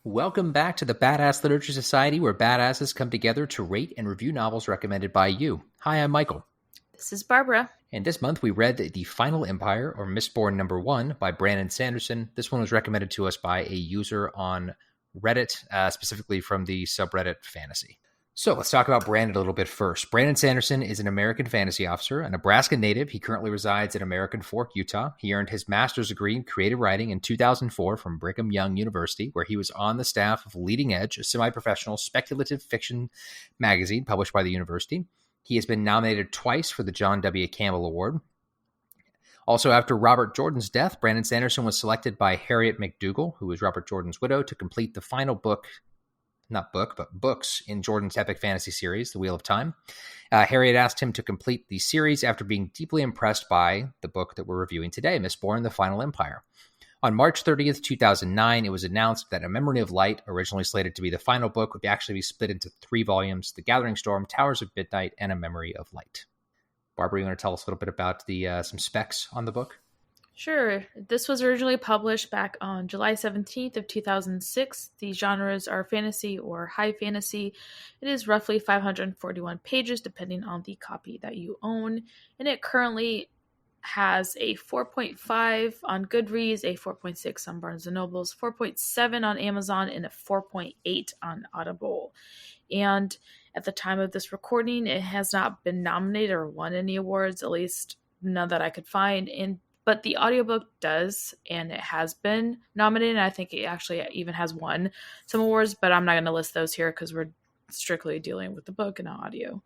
Welcome back to the Badass Literature Society, where badasses come together to rate and review novels recommended by you. Hi, I'm Michael. This is Barbara. And this month we read The Final Empire, or Mistborn #1 by Brandon Sanderson. This one was recommended to us by a user on Reddit, specifically from the subreddit Fantasy. So let's talk about Brandon a little bit first. Brandon Sanderson is an American fantasy officer, a Nebraska native. He currently resides in American Fork, Utah. He earned his master's degree in creative writing in 2004 from Brigham Young University, where he was on the staff of Leading Edge, a semi-professional speculative fiction magazine published by the university. He has been nominated twice for the John W. Campbell Award. Also, after Robert Jordan's death, Brandon Sanderson was selected by Harriet McDougall, who was Robert Jordan's widow, to complete the final books in Jordan's epic fantasy series, The Wheel of Time. Harriet asked him to complete the series after being deeply impressed by the book that we're reviewing today, Mistborn, The Final Empire. On March 30th, 2009, it was announced that A Memory of Light, originally slated to be the final book, would actually be split into 3 volumes, The Gathering Storm, Towers of Midnight, and A Memory of Light. Barbara, you want to tell us a little bit about some specs on the book? Sure. This was originally published back on July 17th of 2006. The genres are fantasy or high fantasy. It is roughly 541 pages, depending on the copy that you own. And it currently has a 4.5 on Goodreads, a 4.6 on Barnes & Nobles, 4.7 on Amazon, and a 4.8 on Audible. And at the time of this recording, it has not been nominated or won any awards, at least none that I could find. But the audiobook does, and it has been nominated. I think it actually even has won some awards, but I'm not going to list those here because we're strictly dealing with the book and audio.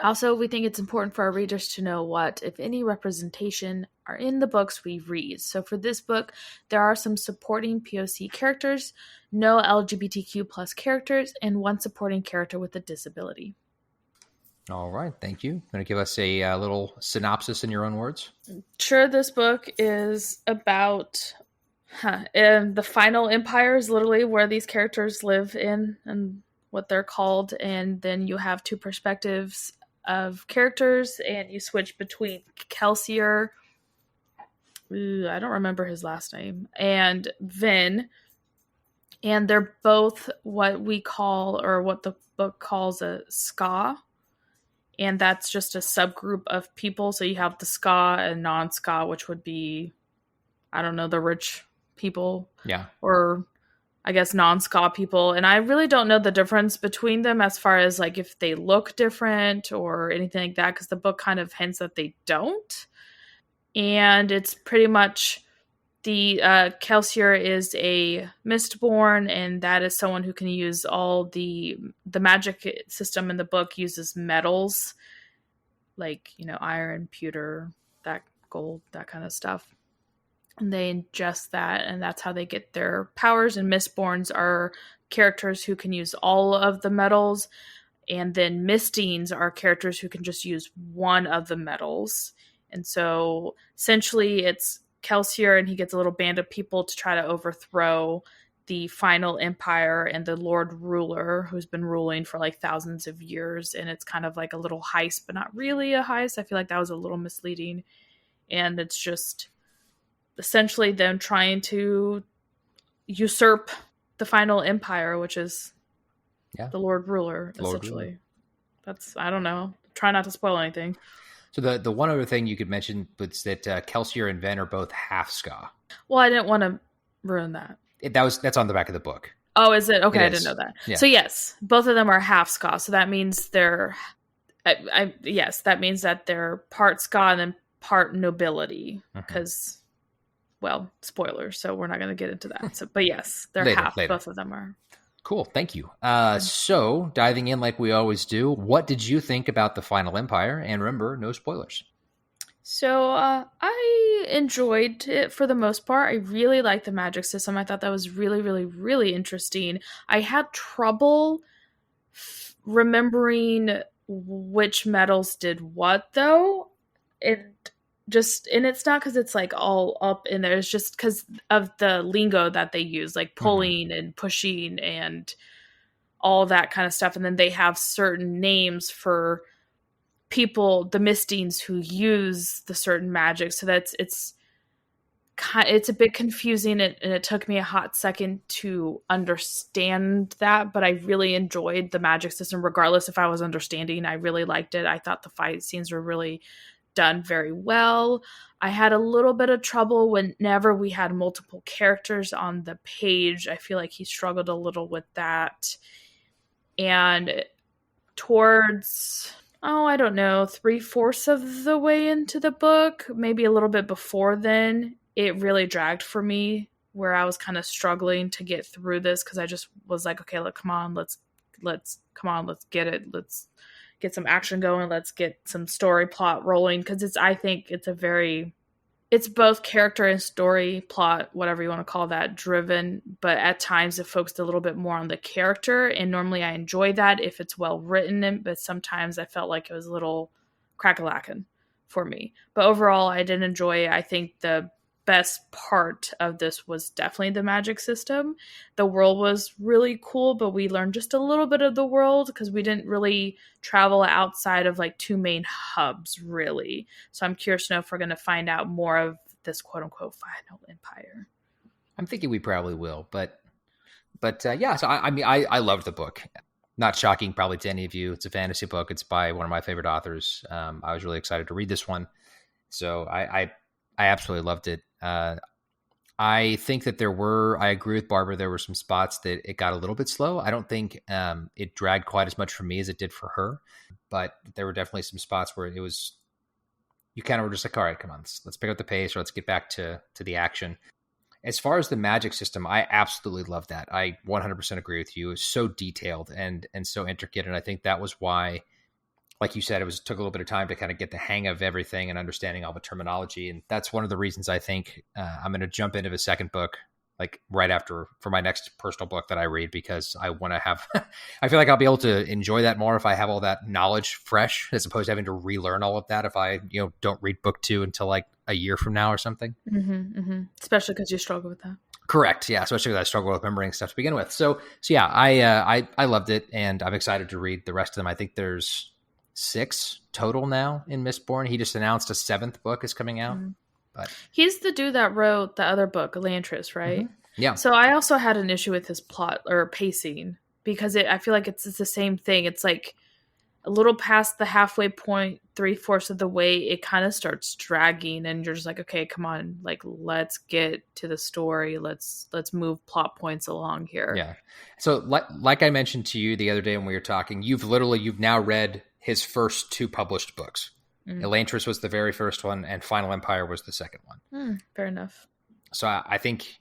Also, we think it's important for our readers to know what, if any, representation are in the books we read. So for this book, there are some supporting POC characters, no LGBTQ plus characters, and one supporting character with a disability. All right, thank you. Going to give us a little synopsis in your own words? Sure, this book is about the final empire is literally where these characters live in and what they're called. And then you have 2 perspectives of characters, and you switch between Kelsier, I don't remember his last name, and Vin. And they're both what we call, or what the book calls, a Skaa. And that's just a subgroup of people. So you have the Skaa and non-Skaa, which would be, I don't know, the rich people. Yeah. Or I guess non-Skaa people. And I really don't know the difference between them as far as like if they look different or anything like that, because the book kind of hints that they don't. And it's pretty much the Kelsier is a Mistborn, and that is someone who can use all the magic system in the book uses metals, like, iron, pewter, that gold, that kind of stuff. And they ingest that, and that's how they get their powers. And Mistborns are characters who can use all of the metals, and then Mistines are characters who can just use one of the metals. And so essentially it's Kelsier, and he gets a little band of people to try to overthrow the final empire and the Lord Ruler, who's been ruling for like thousands of years. And it's kind of like a little heist, but not really a heist. I feel like that was a little misleading. And it's just essentially them trying to usurp the final empire, which is the Lord Ruler, essentially. I don't know. Try not to spoil anything. So the one other thing you could mention was that Kelsier and Ven are both half-Skaa. Well, I didn't want to ruin that. That's on the back of the book. Oh, is it? Okay, I didn't know that. Yeah. So yes, both of them are half-Skaa. So that means they're, that means that they're part Skaa and then part nobility. Because, well, spoilers. So we're not going to get into that. So, but yes, they're later. Both of them are. Cool, thank you. So, diving in like we always do, what did you think about The Final Empire? And remember, no spoilers. So, I enjoyed it for the most part. I really liked the magic system. I thought that was really, really, really interesting. I had trouble remembering which metals did what, though. And it's not because it's like all up in there. It's just because of the lingo that they use, like pulling and pushing and all that kind of stuff. And then they have certain names for people, the Mistines, who use the certain magic. So it's it's a bit confusing, and it took me a hot second to understand that, but I really enjoyed the magic system regardless if I was understanding. I really liked it. I thought the fight scenes were really done very well. I had a little bit of trouble whenever we had multiple characters on the page. I feel like he struggled a little with that. And towards, I don't know, 3/4 of the way into the book, maybe a little bit before then, it really dragged for me, where I was kind of struggling to get through this because I just was like, okay, come on, let's get it. Let's get some action going. Let's get some story plot rolling, because I think it's both character and story plot, whatever you want to call that, driven, but at times it focused a little bit more on the character, and normally I enjoy that if it's well written, but sometimes I felt like it was a little crack-a-lackin' for me. But overall, I did enjoy it. I think the best part of this was definitely the magic system. The world was really cool, but we learned just a little bit of the world because we didn't really travel outside of like 2 main hubs, really. So I'm curious to know if we're going to find out more of this quote-unquote final empire. I'm thinking we probably will, but yeah. So I mean, I loved the book. Not shocking, probably to any of you. It's a fantasy book. It's by one of my favorite authors. I was really excited to read this one, so I absolutely loved it. I think that I agree with Barbara, there were some spots that it got a little bit slow. I don't think it dragged quite as much for me as it did for her, but there were definitely some spots where you kind of were just like, all right, come on, let's pick up the pace, or let's get back to the action. As far as the magic system, I absolutely love that. I 100% agree with you. It was so detailed and so intricate, and I think that was why, like you said, it took a little bit of time to kind of get the hang of everything and understanding all the terminology. And that's one of the reasons I think I'm going to jump into the second book, like right after, for my next personal book that I read, because I want to have, I feel like I'll be able to enjoy that more if I have all that knowledge fresh, as opposed to having to relearn all of that if I, don't read book 2 until like a year from now or something. Mm-hmm, mm-hmm. Especially because you struggle with that. Correct. Yeah. Especially because I struggle with remembering stuff to begin with. So yeah, I loved it, and I'm excited to read the rest of them. I think there's 6 total now in Mistborn. He just announced a 7th book is coming out. Mm-hmm. But he's the dude that wrote the other book, Elantris, right? Mm-hmm. Yeah. So I also had an issue with his plot or pacing, because I feel like it's the same thing. It's like a little past the halfway point, 3/4 of the way, it kind of starts dragging, and you're just like, okay, come on, like let's get to the story. Let's move plot points along here. Yeah. So like I mentioned to you the other day when we were talking, you've now read his first 2 published books. Elantris was the very first one, and Final Empire was the second one. Fair enough. So I think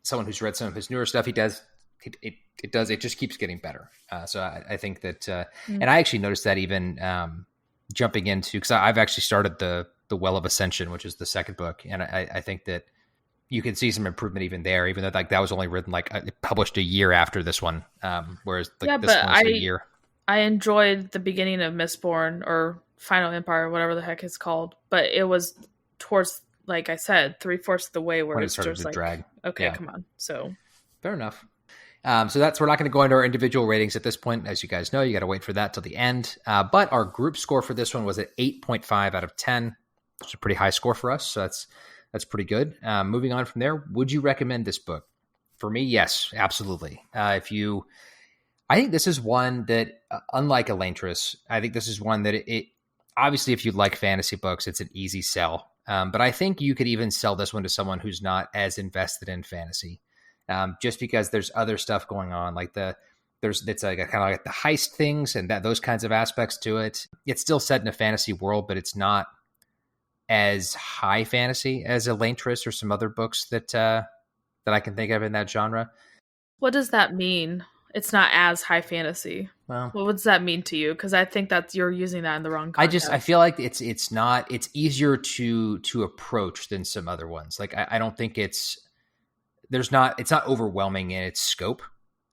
someone who's read some of his newer stuff, it just keeps getting better. So I think that, and I actually noticed that even jumping into, because I've actually started the Well of Ascension, which is the second book, and I think that you can see some improvement even there, even though like that was only written published a year after this one, whereas this one was a year. I enjoyed the beginning of Mistborn, or Final Empire, whatever the heck it's called, but it was towards, like I said, 3/4 of the way where when it it's started just to drag. Okay, come on. So fair enough. So we're not going to go into our individual ratings at this point. As you guys know, you got to wait for that till the end. But our group score for this one was at 8.5 out of 10, which is a pretty high score for us. So that's pretty good. Moving on from there, would you recommend this book? For me, yes, absolutely. I think this is one that, unlike Elantris, I think this is one that it obviously, if you like fantasy books, it's an easy sell. But I think you could even sell this one to someone who's not as invested in fantasy, just because there's other stuff going on, like it's like a kind of like the heist things and those kinds of aspects to it. It's still set in a fantasy world, but it's not as high fantasy as Elantris or some other books that I can think of in that genre. What does that mean? It's not as high fantasy. Well, what does that mean to you? Because I think that you're using that in the wrong context. I feel like it's easier to approach than some other ones. Like I don't think it's not overwhelming in its scope,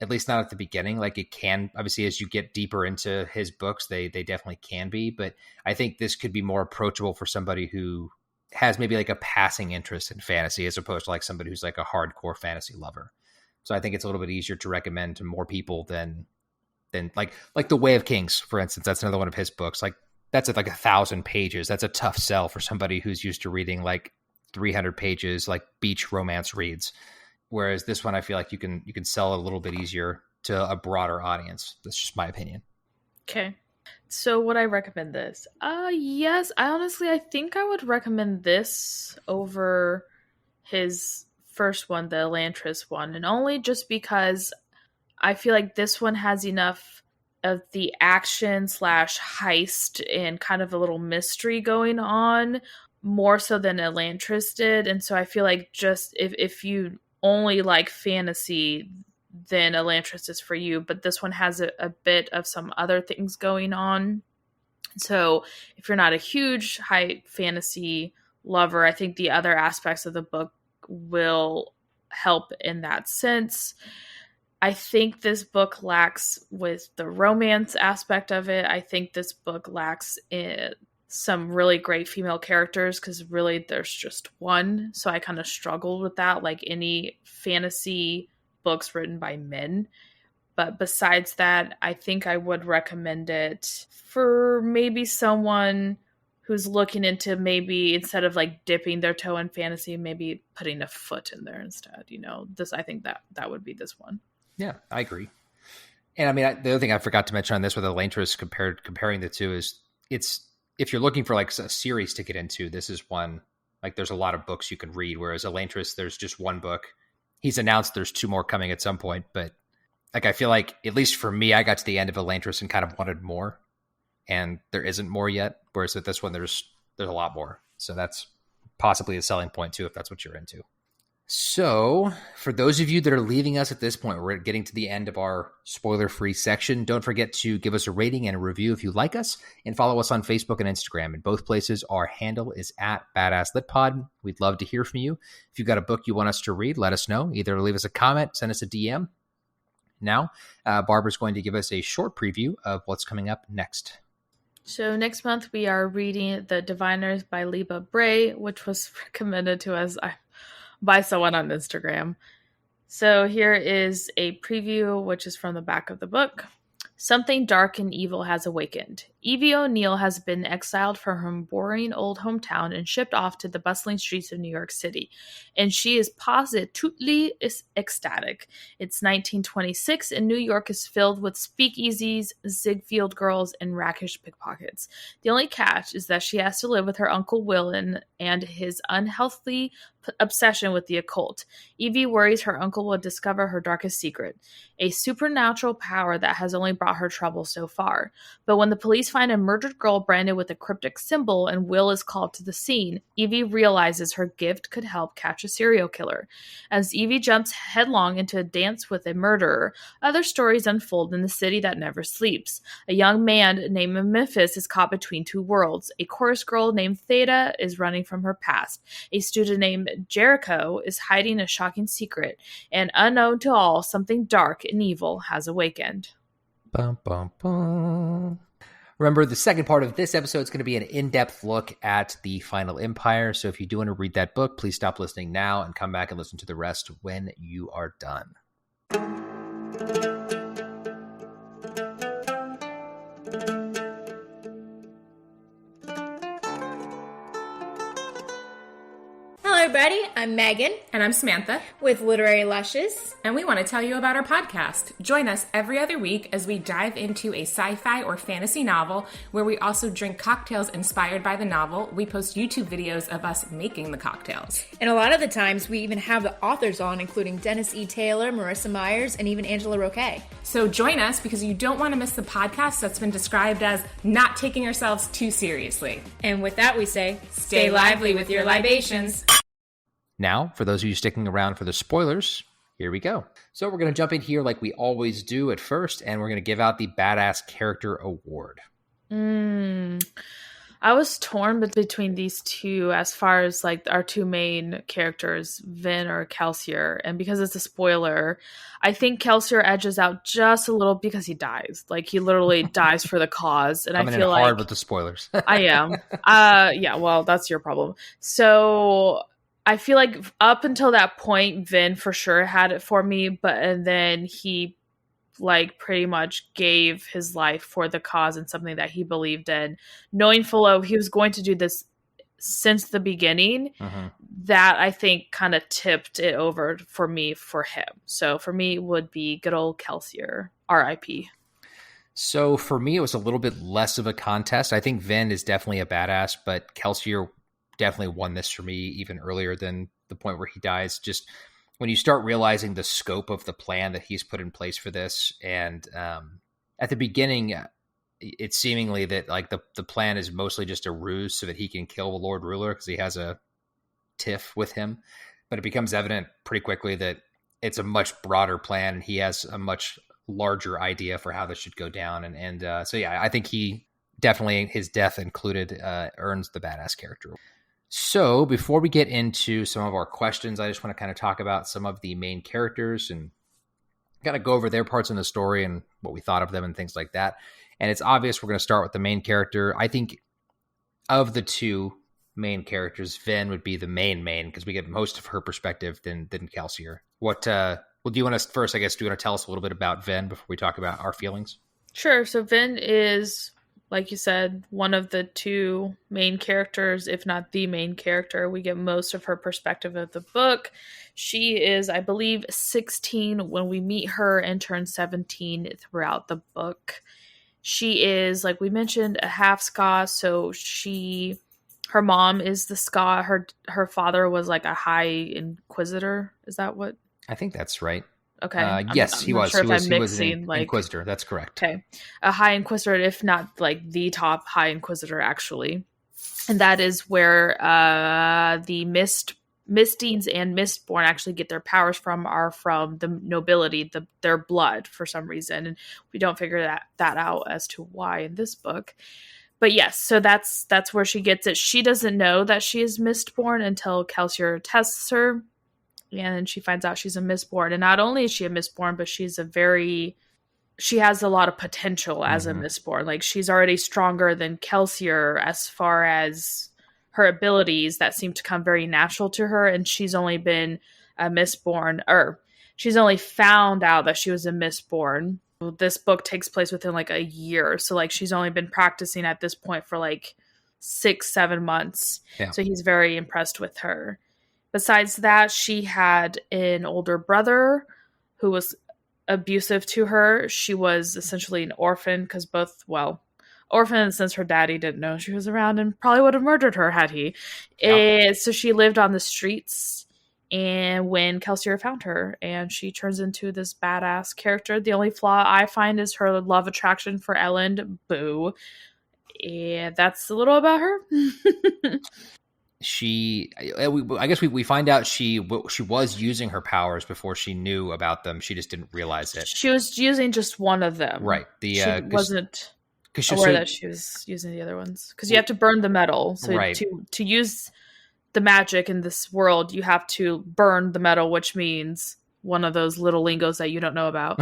at least not at the beginning. Like it can, obviously, as you get deeper into his books, they definitely can be. But I think this could be more approachable for somebody who has maybe like a passing interest in fantasy, as opposed to like somebody who's like a hardcore fantasy lover. So I think it's a little bit easier to recommend to more people than like The Way of Kings, for instance. That's another one of his books. Like that's at like 1,000 pages. That's a tough sell for somebody who's used to reading like 300 pages, like beach romance reads. Whereas this one, I feel like you can sell a little bit easier to a broader audience. That's just my opinion. Okay. So would I recommend this? Yes. I think I would recommend this over his first one, the Elantris one, and only just because I feel like this one has enough of the action / heist and kind of a little mystery going on, more so than Elantris did. And so I feel like just if you only like fantasy, then Elantris is for you. But this one has a bit of some other things going on. So if you're not a huge high fantasy lover, I think the other aspects of the book will help in that sense. I think this book lacks with the romance aspect of it. I think this book lacks in some really great female characters because really there's just one. So I kind of struggled with that, like any fantasy books written by men. But besides that, I think I would recommend it for maybe someone who's looking into maybe instead of like dipping their toe in fantasy, maybe putting a foot in there instead. I think that would be this one. Yeah, I agree. And I mean, the other thing I forgot to mention on this with Elantris comparing the two is if you're looking for like a series to get into, this is one, like there's a lot of books you can read. Whereas Elantris, there's just one book. He's announced there's 2 more coming at some point, but like, I feel like, at least for me, I got to the end of Elantris and kind of wanted more, and there isn't more yet. Whereas with this one, there's a lot more. So that's possibly a selling point too, if that's what you're into. So for those of you that are leaving us at this point, we're getting to the end of our spoiler-free section. Don't forget to give us a rating and a review if you like us, and follow us on Facebook and Instagram. In both places, our handle is @BadassLitPod. We'd love to hear from you. If you've got a book you want us to read, let us know. Either leave us a comment, send us a DM. Now, Barbara's going to give us a short preview of what's coming up next. So next month we are reading The Diviners by Liba Bray, which was recommended to us by someone on Instagram. So here is a preview, which is from the back of the book. Something dark and evil has awakened. Evie O'Neill has been exiled from her boring old hometown and shipped off to the bustling streets of New York City. And she is positively ecstatic. It's 1926 and New York is filled with speakeasies, Ziegfeld girls, and rakish pickpockets. The only catch is that she has to live with her Uncle Will and his unhealthy obsession with the occult. Evie worries her uncle will discover her darkest secret, a supernatural power that has only brought her trouble so far. But when the police find a murdered girl branded with a cryptic symbol and Will is called to the scene, Evie realizes her gift could help catch a serial killer. As Evie jumps headlong into a dance with a murderer, other stories unfold in the city that never sleeps. A young man named Memphis is caught between 2 worlds. A chorus girl named Theta is running from her past. A student named Jericho is hiding a shocking secret. And unknown to all, something dark and evil has awakened. Bum, bum, bum. Remember, the second part of this episode is going to be an in-depth look at the Final Empire. So if you do want to read that book, please stop listening now and come back and listen to the rest when you are done. Hello, everybody. I'm Megan. And I'm Samantha. With Literary Lushes. And we want to tell you about our podcast. Join us every other week as we dive into a sci-fi or fantasy novel where we also drink cocktails inspired by the novel. We post YouTube videos of us making the cocktails. And a lot of the times we even have the authors on, including Dennis E. Taylor, Marissa Myers, and even Angela Roque. So join us because you don't want to miss the podcast that's been described as not taking ourselves too seriously. And with that we say, stay lively with your libations. Now, for those of you sticking around for the spoilers, here we go. So we're going to jump in here like we always do at first, and we're going to give out the Badass Character Award. I was torn between these two as far as like our 2 main characters, Vin or Kelsier. And because it's a spoiler, I think Kelsier edges out just a little because he dies. Like he literally dies for the cause. And Coming I feel in like hard with the spoilers. I am. Yeah, well, that's your problem. So I feel like up until that point, Vin for sure had it for me, and then he like pretty much gave his life for the cause and something that he believed in, knowing full well he was going to do this since the beginning, Mm-hmm. that I think kind of tipped it over for me for him. So for me it would be good old Kelsier, R.I.P. So for me, it was a little bit less of a contest. I think Vin is definitely a badass, but Kelsier definitely won this for me even earlier than the point where he dies. Just when you start realizing the scope of the plan that he's put in place for this, and at the beginning, it's seemingly that like the plan is mostly just a ruse so that he can kill the Lord Ruler because he has a tiff with him. But it becomes evident pretty quickly that it's a much broader plan, and he has a much larger idea for how this should go down. And so, yeah, I think he definitely, his death included, earns the badass character. So before we get into some of our questions, I just want to kind of talk about some of the main characters and kind of go over their parts in the story and what we thought of them and things like that. And it's obvious we're going to start with the main character. I think of the two main characters, Vin would be the main because we get most of her perspective than Kelsier. Well, do you want to first, I guess, do you want to tell us a little bit about Vin before we talk about our feelings? Sure. So Vin is, like you said, one of the two main characters, if not the main character. We get most of her perspective of the book. She is, I believe, 16 when we meet her and turns 17 throughout the book. She is, like we mentioned, a half-Skaa, so her mom is the Skaa. Her father was like a high inquisitor. Is that what? I think that's right. Okay. Yes, he was. Sure, He was an inquisitor. That's correct. Okay. A high inquisitor, if not like the top high inquisitor, actually. And that is where the Mistings and Mistborn actually get their powers from, are from the nobility, their blood for some reason. And we don't figure that out as to why in this book. But yes, so that's where she gets it. She doesn't know that she is Mistborn until Kelsier tests her. And then she finds out she's a Mistborn. And not only is she a Mistborn, but she has a lot of potential as a Mistborn. Like, she's already stronger than Kelsier as far as her abilities that seem to come very natural to her. And she's only been a Mistborn, or she's only found out that she was a Mistborn. This book takes place within like a year. So like she's only been practicing at this point for like 6-7 months. Yeah. So he's very impressed with her. Besides that, she had an older brother who was abusive to her. She was essentially an orphan because orphan in the sense her daddy didn't know she was around and probably would have murdered her had he. Yeah. So she lived on the streets, and when Kelsier found her, and she turns into this badass character. The only flaw I find is her love attraction for Ellen. Boo. And that's a little about her. I guess we find out she was using her powers before she knew about them. She just didn't realize it. She was using just one of them. Right. She wasn't aware that she was using the other ones. Because you have to burn the metal. So right. to use the magic in this world, you have to burn the metal, which means one of those little lingos that you don't know about.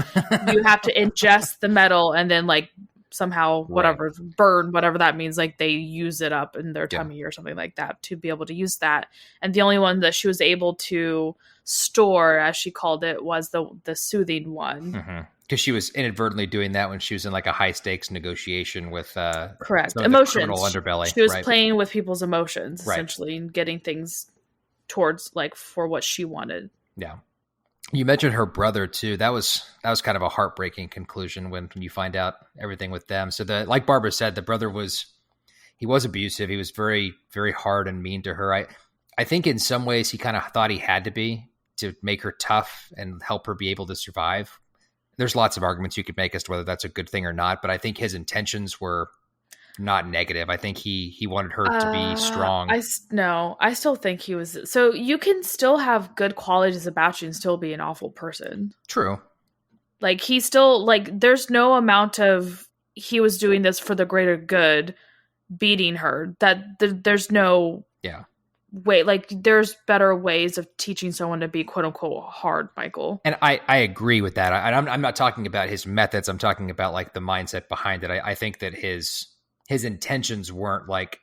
You have to ingest the metal and then like somehow burn whatever that means, like they use it up in their tummy or something like that to be able to use that. And the only one that she was able to store, as she called it, was the soothing one, because she was inadvertently doing that when she was in like a high stakes negotiation with correct emotions, underbelly. She was playing with people's emotions essentially and getting things towards like for what she wanted. You mentioned her brother too. That was kind of a heartbreaking conclusion when you find out everything with them. So like Barbara said, the brother was abusive. He was very, very hard and mean to her. I think in some ways he kind of thought he had to be to make her tough and help her be able to survive. There's lots of arguments you could make as to whether that's a good thing or not, but I think his intentions were not negative. I think he wanted her to be strong. I still think he was. So you can still have good qualities about you and still be an awful person. True. Like he still there's no amount of he was doing this for the greater good, beating her. That there's no way. Like there's better ways of teaching someone to be quote unquote hard, Michael. And I agree with that. I'm not talking about his methods. I'm talking about like the mindset behind it. I think that his intentions weren't like,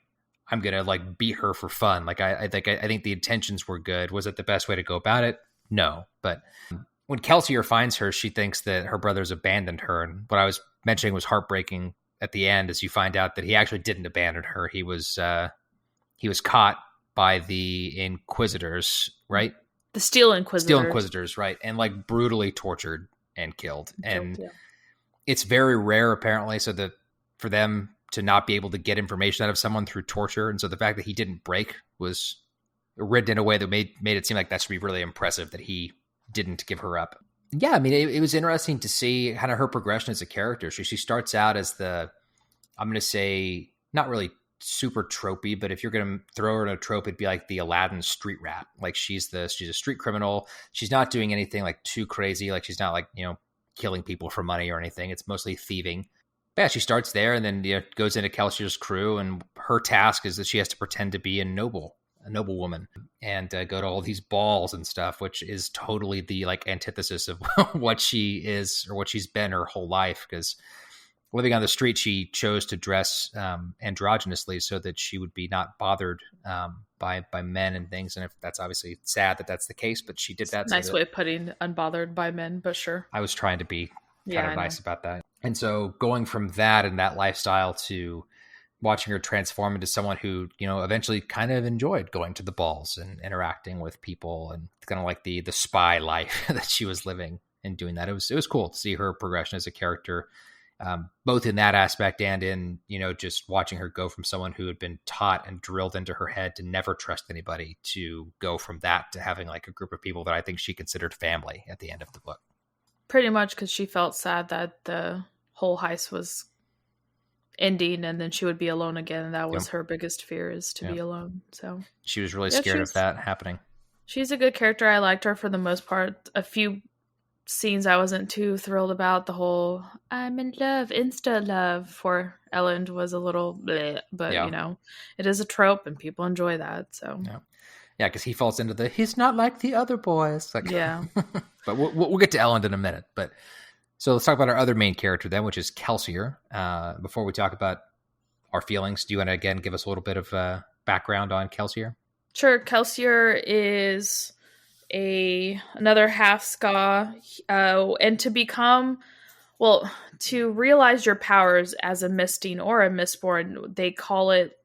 I'm going to like beat her for fun. Like, I think the intentions were good. Was it the best way to go about it? No. But when Kelsier finds her, she thinks that her brother's abandoned her. And what I was mentioning was heartbreaking at the end, as you find out that he actually didn't abandon her. He was he was caught by the Inquisitors, right? The Steel Inquisitors. Steel Inquisitors, right? And like brutally tortured and killed. And yeah. it's very rare, apparently, so that for them to not be able to get information out of someone through torture. And so the fact that he didn't break was written in a way that made it seem like that should be really impressive, that he didn't give her up. Yeah, I mean, it was interesting to see kind of her progression as a character. She starts out as I'm going to say, not really super tropey, but if you're going to throw her in a trope, it'd be like the Aladdin street rat. Like she's a street criminal. She's not doing anything like too crazy. Like she's not like, killing people for money or anything. It's mostly thieving. But yeah, she starts there and then goes into Kelsier's crew, and her task is that she has to pretend to be a noble woman and go to all these balls and stuff, which is totally the like antithesis of what she is or what she's been her whole life. Because living on the street, she chose to dress androgynously so that she would be not bothered by men and things. And if that's obviously sad that that's the case, but she did that. Nice way of putting unbothered by men, but sure. I was trying to be kind of nice about that. And so going from that and that lifestyle to watching her transform into someone who, eventually kind of enjoyed going to the balls and interacting with people, and kind of like the spy life that she was living and doing that. It was cool to see her progression as a character, both in that aspect and in, just watching her go from someone who had been taught and drilled into her head to never trust anybody, to go from that to having like a group of people that I think she considered family at the end of the book. Pretty much, because she felt sad that the whole heist was ending and then she would be alone again. And that was her biggest fear, is to be alone. So she was really scared of that happening. She's a good character. I liked her for the most part. A few scenes I wasn't too thrilled about. The whole I'm in love, insta love for Elend was a little bleh, but it is a trope and people enjoy that. So yeah, because he falls into he's not like the other boys. Like, yeah. But we'll get to Elend in a minute. But so let's talk about our other main character then, which is Kelsier. Before we talk about our feelings, do you want to again give us a little bit of background on Kelsier? Sure. Kelsier is another half-Skaa, and to realize your powers as a misting or a Mistborn, they call it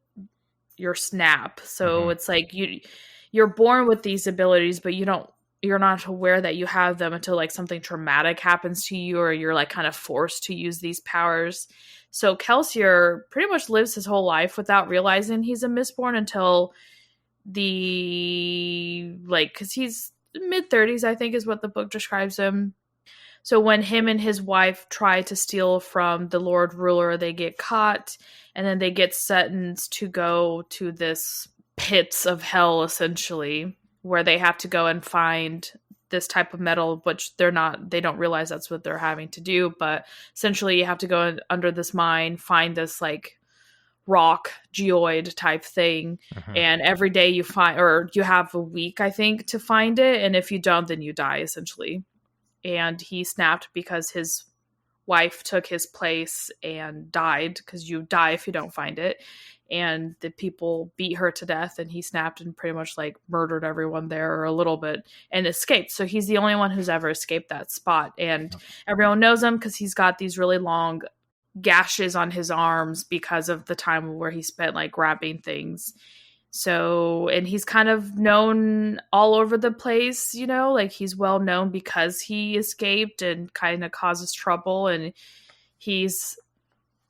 your snap. So it's like you're born with these abilities, but you're not aware that you have them until like something traumatic happens to you, or you're like kind of forced to use these powers. So Kelsier pretty much lives his whole life without realizing he's a Mistborn until because he's mid-30s, I think is what the book describes him. So when him and his wife try to steal from the Lord Ruler, they get caught, and then they get sentenced to go to this pits of hell, essentially, where they have to go and find this type of metal, which they don't realize that's what they're having to do. But essentially you have to go under this mine, find this like rock geoid type thing. And every day you find, or you have a week, I think, to find it. And if you don't, then you die, essentially. And he snapped because his wife took his place and died, because you die if you don't find it. And the people beat her to death, and he snapped and pretty much like murdered everyone there, or a little bit, and escaped. So he's the only one who's ever escaped that spot. And everyone knows him because he's got these really long gashes on his arms because of the time where he spent like grabbing things. So, and he's kind of known all over the place, like he's well known because he escaped and kind of causes trouble. And he's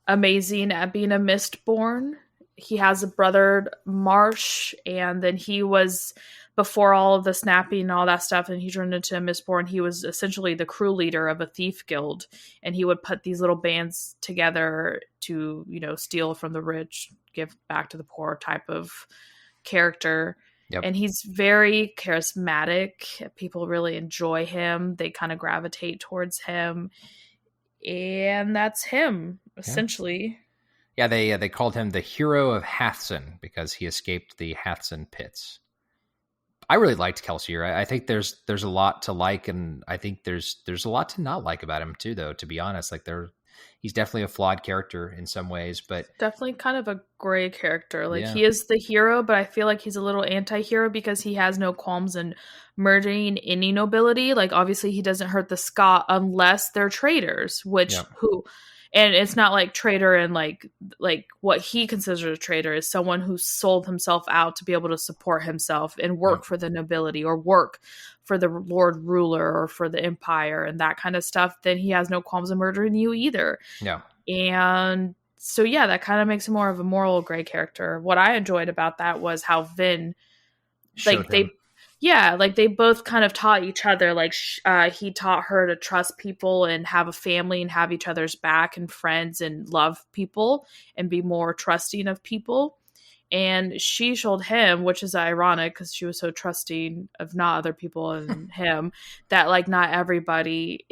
amazing at being a Mistborn. He has a brother, Marsh, and then he was, before all of the snapping and all that stuff, and he turned into a Mistborn, he was essentially the crew leader of a thief guild, and he would put these little bands together to, steal from the rich, give back to the poor type of character. And he's very charismatic. People really enjoy him. They kind of gravitate towards him, and that's him, essentially. Yeah, they called him the hero of half-Skaa because he escaped the half-Skaa pits. I really liked Kelsier. I think there's a lot to like, and I think there's a lot to not like about him too, though, to be honest. Like he's definitely a flawed character in some ways, but definitely kind of a gray character. Like he is the hero, but I feel like he's a little anti-hero because he has no qualms in murdering any nobility. Like obviously he doesn't hurt the Skaa unless they're traitors, which And it's not like traitor and like what he considers a traitor is someone who sold himself out to be able to support himself and work for the nobility or work for the Lord Ruler or for the Empire and that kind of stuff. Then he has no qualms of murdering you either. Yeah. And so, yeah, that kind of makes him more of a moral gray character. What I enjoyed about that was how Vin, like they both kind of taught each other. Like he taught her to trust people and have a family and have each other's back and friends and love people and be more trusting of people. And she showed him, which is ironic because she was so trusting of not other people and him, that like not everybody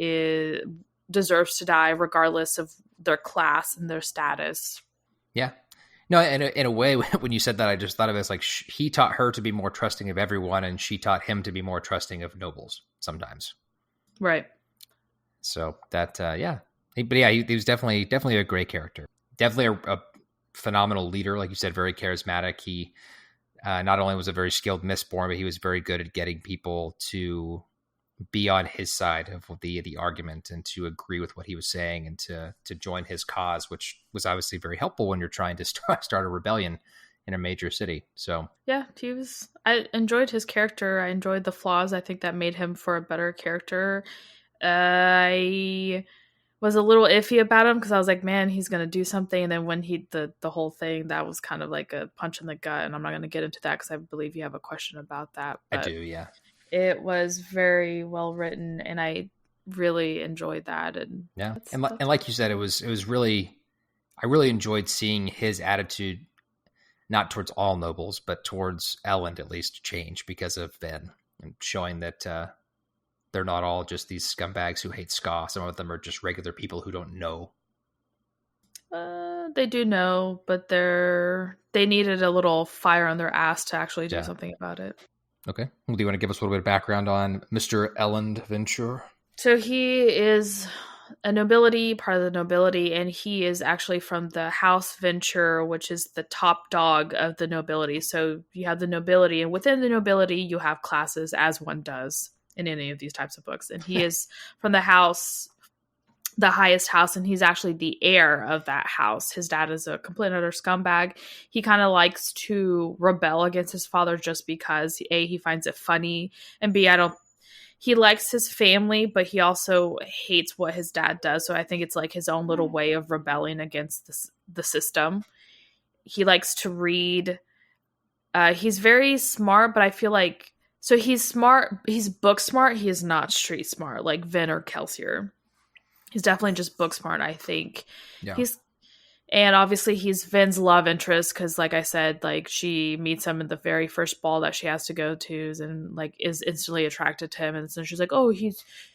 deserves to die regardless of their class and their status. Yeah. No, in a way, when you said that, I just thought of it as like he taught her to be more trusting of everyone, and she taught him to be more trusting of nobles sometimes. Right. So that, he was definitely a great character. Definitely a phenomenal leader, like you said, very charismatic. He not only was a very skilled Mistborn, but he was very good at getting people to be on his side of the argument and to agree with what he was saying and to join his cause, which was obviously very helpful when you're trying to start a rebellion in a major city. So yeah, I enjoyed his character. I enjoyed the flaws. I think that made him for a better character. I was a little iffy about him because I was like, man, he's going to do something. And then when the whole thing, that was kind of like a punch in the gut. And I'm not going to get into that because I believe you have a question about that. But I do, yeah. It was very well written, and I really enjoyed that. And yeah, and like you said, it was really, I really enjoyed seeing his attitude, not towards all nobles, but towards Elend at least, change because of Vin, and showing that they're not all just these scumbags who hate Skaa. Some of them are just regular people who don't know. They do know, but they needed a little fire on their ass to actually do something about it. Okay. Well, do you want to give us a little bit of background on Mr. Elend Venture? So he is a nobility, part of the nobility, and he is actually from the House Venture, which is the top dog of the nobility. So you have the nobility, and within the nobility, you have classes, as one does in any of these types of books. And he is from the house, the highest house, and he's actually the heir of that house. His dad is a complete and utter scumbag. He kind of likes to rebel against his father just because A, he finds it funny, and B, he likes his family, but he also hates what his dad does. So I think it's like his own little way of rebelling against the system. He likes to read. He's very smart, but I feel like, so he's smart. He's book smart. He is not street smart like Vin or Kelsier. He's definitely just book smart, I think. Yeah. And obviously he's Vin's love interest because, like I said, like she meets him in the very first ball that she has to go to and like is instantly attracted to him. And so she's like, oh,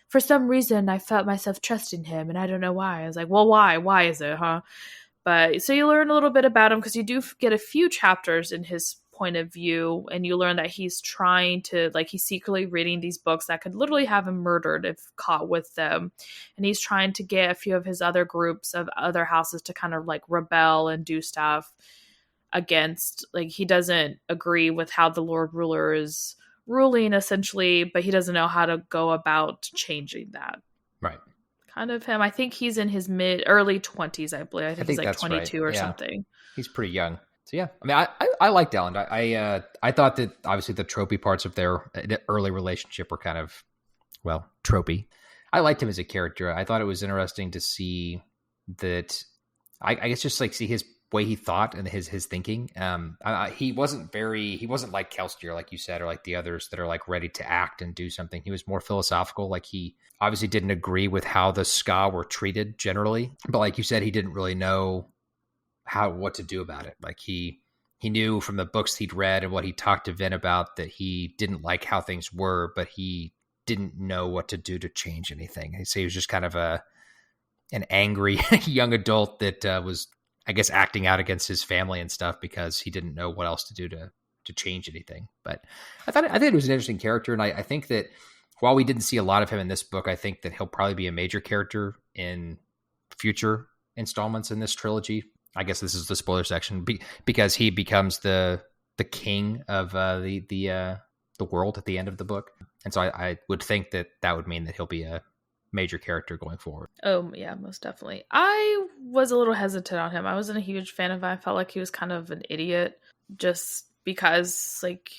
for some reason I felt myself trusting him and I don't know why. I was like, well, why? Why is it, huh? But so you learn a little bit about him because you do get a few chapters in his point of view, and you learn that he's trying to, like, he's secretly reading these books that could literally have him murdered if caught with them, and he's trying to get a few of his other groups of other houses to kind of like rebel and do stuff against, like, he doesn't agree with how the Lord Ruler is ruling essentially, but he doesn't know how to go about changing that. Right. Kind of him. I think he's in his early 20s, I believe. I think he's like 22 right. or something. He's pretty young. So yeah, I mean, I liked Elend. I thought that obviously the tropey parts of their early relationship were kind of, well, tropey. I liked him as a character. I thought it was interesting to see that. I guess just like see his way he thought and his thinking. He wasn't like Kelsier, like you said, or like the others that are like ready to act and do something. He was more philosophical. Like he obviously didn't agree with how the Skaa were treated generally, but like you said, he didn't really know what to do about it. Like he knew from the books he'd read and what he talked to Vin about that he didn't like how things were, but he didn't know what to do to change anything. So he was just kind of an angry young adult that was, I guess, acting out against his family and stuff because he didn't know what else to do to change anything. But I think it was an interesting character, and I think that while we didn't see a lot of him in this book, I think that he'll probably be a major character in future installments in this trilogy. I guess this is the spoiler section because he becomes the king of the world at the end of the book, and so I would think that would mean that he'll be a major character going forward. Oh, yeah, most definitely. I was a little hesitant on him. I wasn't a huge fan of him. I felt like he was kind of an idiot just because, like,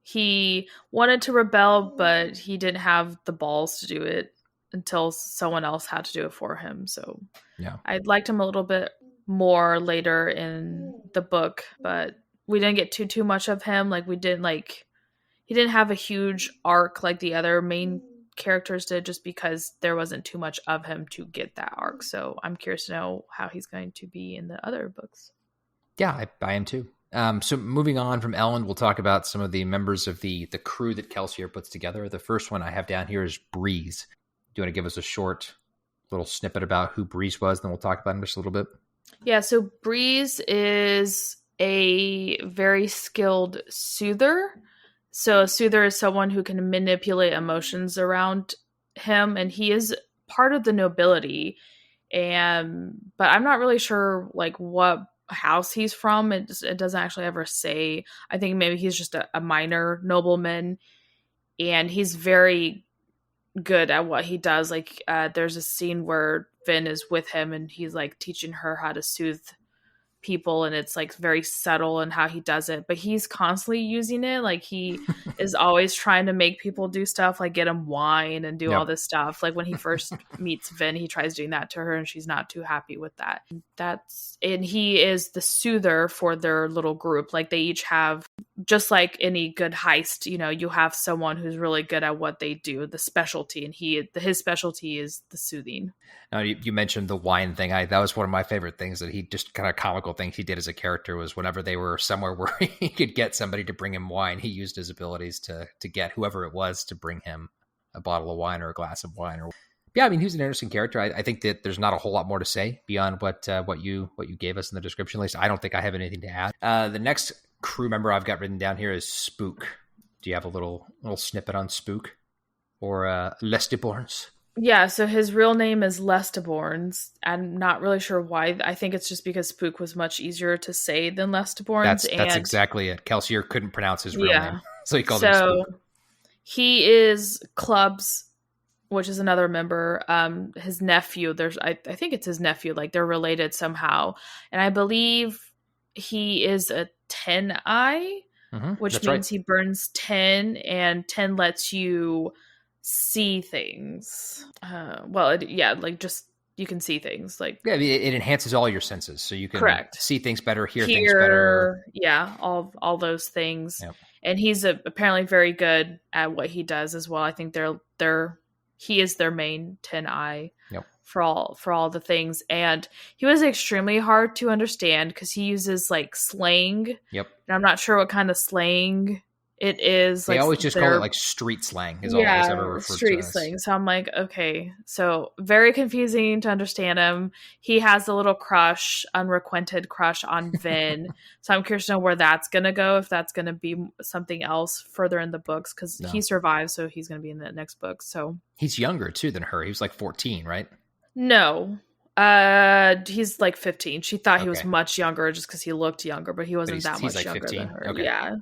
he wanted to rebel, but he didn't have the balls to do it until someone else had to do it for him. So Yeah. I liked him a little bit more later in the book, but we didn't get too much of him. Like, he didn't have a huge arc like the other main characters did, just because there wasn't too much of him to get that arc. So I'm curious to know how he's going to be in the other books. Yeah, I am too. So moving on from Ellen, we'll talk about some of the members of the crew that Kelsier puts together. The first one I have down here is Breeze. Do you want to give us a short little snippet about who Breeze was? Then we'll talk about him just a little bit. Yeah, so Breeze is a very skilled soother. So a soother is someone who can manipulate emotions around him, and he is part of the nobility. But I'm not really sure like what house he's from. It doesn't actually ever say. I think maybe he's just a minor nobleman, and he's very good at what he does. Like there's a scene where Vin is with him and he's like teaching her how to soothe people, and it's like very subtle in how he does it, but he's constantly using it. Like he is always trying to make people do stuff, like get him wine and do all this stuff. Like when he first meets Vin, he tries doing that to her and she's not too happy with that. And he is the soother for their little group. Like they each have, just like any good heist, you know, you have someone who's really good at what they do, the specialty, and his specialty is the soothing. Now, you mentioned the wine thing. That was one of my favorite things that he just kind of comical things he did as a character was whenever they were somewhere where he could get somebody to bring him wine, he used his abilities to get whoever it was to bring him a bottle of wine or a glass of wine. Yeah, I mean, he was an interesting character. I think that there's not a whole lot more to say beyond what you gave us in the description. At least I don't think I have anything to add. The next crew member I've got written down here is Spook. Do you have a little snippet on Spook or Lestiborns? Yeah, so his real name is Lestiborns. I'm not really sure why. I think it's just because Spook was much easier to say than Lestiborns. That's exactly it. Kelsier couldn't pronounce his real name, so he called him Spook. He is Club's, which is another member. His nephew. I think it's his nephew. Like they're related somehow, and I believe he is a 10-eye, which means he burns 10, and 10 lets you see things. Just you can see things. Like it enhances all your senses, so you can see things better, hear things better. Yeah, all those things. Yep. And he's apparently very good at what he does as well. I think he is their main 10-eye. Yep. For all the things. And he was extremely hard to understand because he uses like slang. Yep. And I'm not sure what kind of slang it is. They always just call it like street slang is all it was ever referred to street slang. So I'm like, okay. So very confusing to understand him. He has a little unrequited crush on Vin. So I'm curious to know where that's going to go, if that's going to be something else further in the books, because he survives, so he's going to be in the next book. So he's younger too than her. He was like 14, right? No. He's like 15. She thought he was much younger just because he looked younger, but he wasn't that much younger 15. Than her. Okay. Yeah.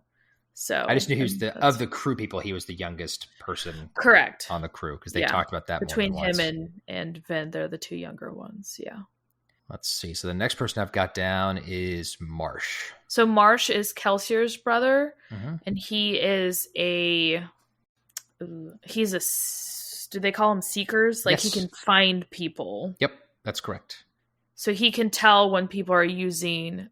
So I just knew he was of the crew people, he was the youngest person correct on the crew, because they talked about that between more than him and Vin. They're the two younger ones. Yeah. Let's see. So the next person I've got down is Marsh. So Marsh is Kelsier's brother, and he is do they call him seekers? Like he can find people. Yep, that's correct. So he can tell when people are using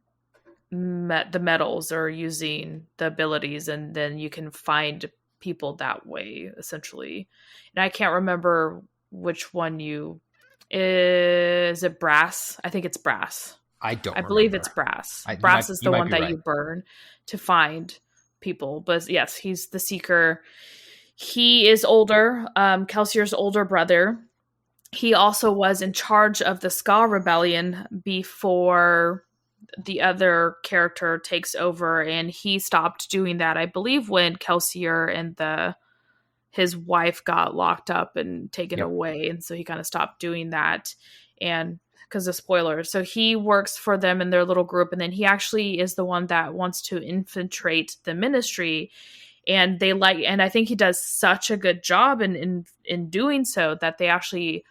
the metals or using the abilities, and then you can find people that way, essentially. And I can't remember which one is it Brass? I think it's Brass. I believe it's Brass. Brass is the one that you burn to find people. But yes, he's the seeker. He is older, Kelsier's older brother. He also was in charge of the Skaa rebellion before the other character takes over, and he stopped doing that, I believe, when Kelsier and his wife got locked up and taken away, and so he kind of stopped doing that, and because of spoilers. So he works for them in their little group, and then he actually is the one that wants to infiltrate the ministry. And I think he does such a good job in doing so that they actually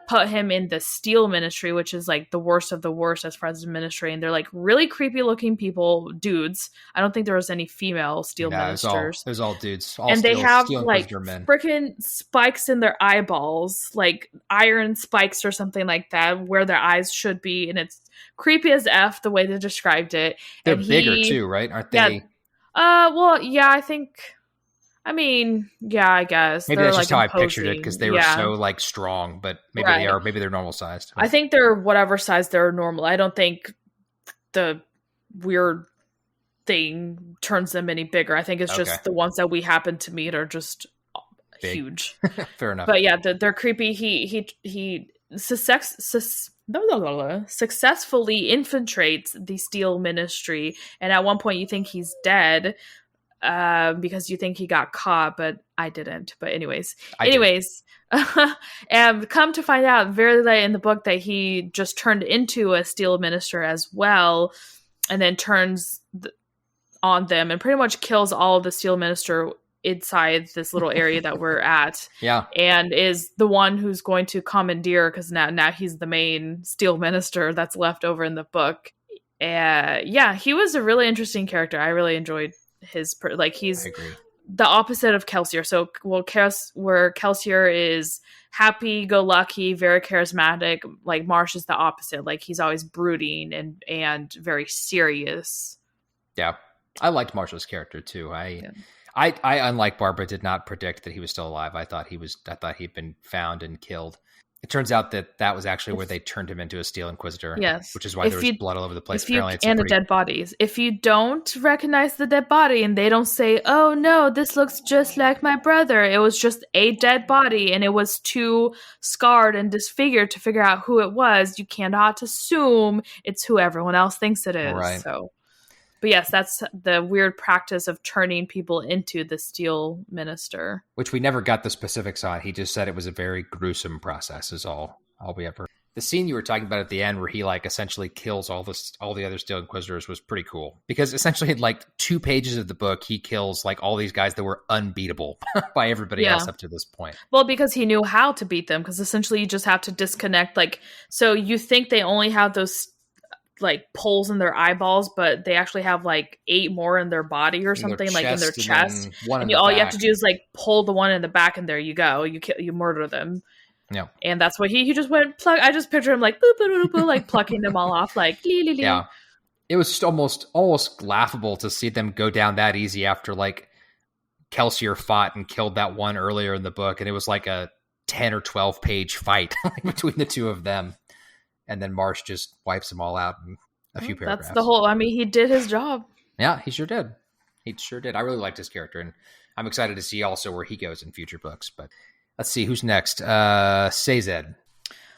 put him in the Steel Ministry, which is like the worst of the worst as far as the ministry. And they're like really creepy looking people, dudes. I don't think there was any female Steel Ministers. It was all dudes. And they have Steel like Inquisitor men. freaking spikes in their eyeballs, like iron spikes or something like that, where their eyes should be. And it's creepy as F the way they described it. They're and bigger too, right? Aren't they? Yeah. Well, yeah, I think. I mean, yeah, I guess. Maybe they're that's just like how I pictured it because they were so like strong, but maybe they are. Maybe they're normal sized. I think they're whatever size they're normal. I don't think the weird thing turns them any bigger. I think it's just the ones that we happen to meet are just big. Huge. Fair enough. But yeah, they're creepy. He successfully infiltrates the Steel Ministry, and at one point you think he's dead. Because you think he got caught, but I didn't. But anyways, and come to find out very late in the book that he just turned into a Steel Minister as well, and then turns on them and pretty much kills all of the Steel Minister inside this little area that we're at. Yeah, and is the one who's going to commandeer because now he's the main Steel Minister that's left over in the book. Yeah, he was a really interesting character. I really enjoyed he's the opposite of Kelsier. So where Kelsier is happy-go-lucky, very charismatic, like Marsh is the opposite. Like he's always brooding and very serious. Yeah, I liked Marsh's character too. I unlike Barbara did not predict that he was still alive. I thought he'd been found and killed. It turns out that was actually where they turned him into a Steel Inquisitor. Yes. Which is why there was blood all over the place. And the dead bodies. If you don't recognize the dead body and they don't say, oh no, this looks just like my brother. It was just a dead body and it was too scarred and disfigured to figure out who it was. You cannot assume it's who everyone else thinks it is. Right. So, but yes, that's the weird practice of turning people into the Steel Minister. Which we never got the specifics on. He just said it was a very gruesome process is all we ever. The scene you were talking about at the end where he like essentially kills all the other Steel Inquisitors was pretty cool. Because essentially in like 2 pages of the book, he kills like all these guys that were unbeatable by everybody else up to this point. Well, because he knew how to beat them. Because essentially you just have to disconnect. Like, so you think they only have those like poles in their eyeballs, but they actually have like 8 more in their body or something, like in their chest. And all you have to do is like pull the one in the back, and there you go. You murder them. Yeah, and that's what he just went pluck. I just picture him like boop, boop, boop, boop, like plucking them all off, like lee. Yeah. It was just almost laughable to see them go down that easy after like Kelsier fought and killed that one earlier in the book, and it was like a 10 or 12 page fight between the two of them. And then Marsh just wipes them all out in a few paragraphs. That's the whole. I mean, he did his job. Yeah, he sure did. I really liked his character, and I'm excited to see also where he goes in future books. But let's see who's next. Sazed.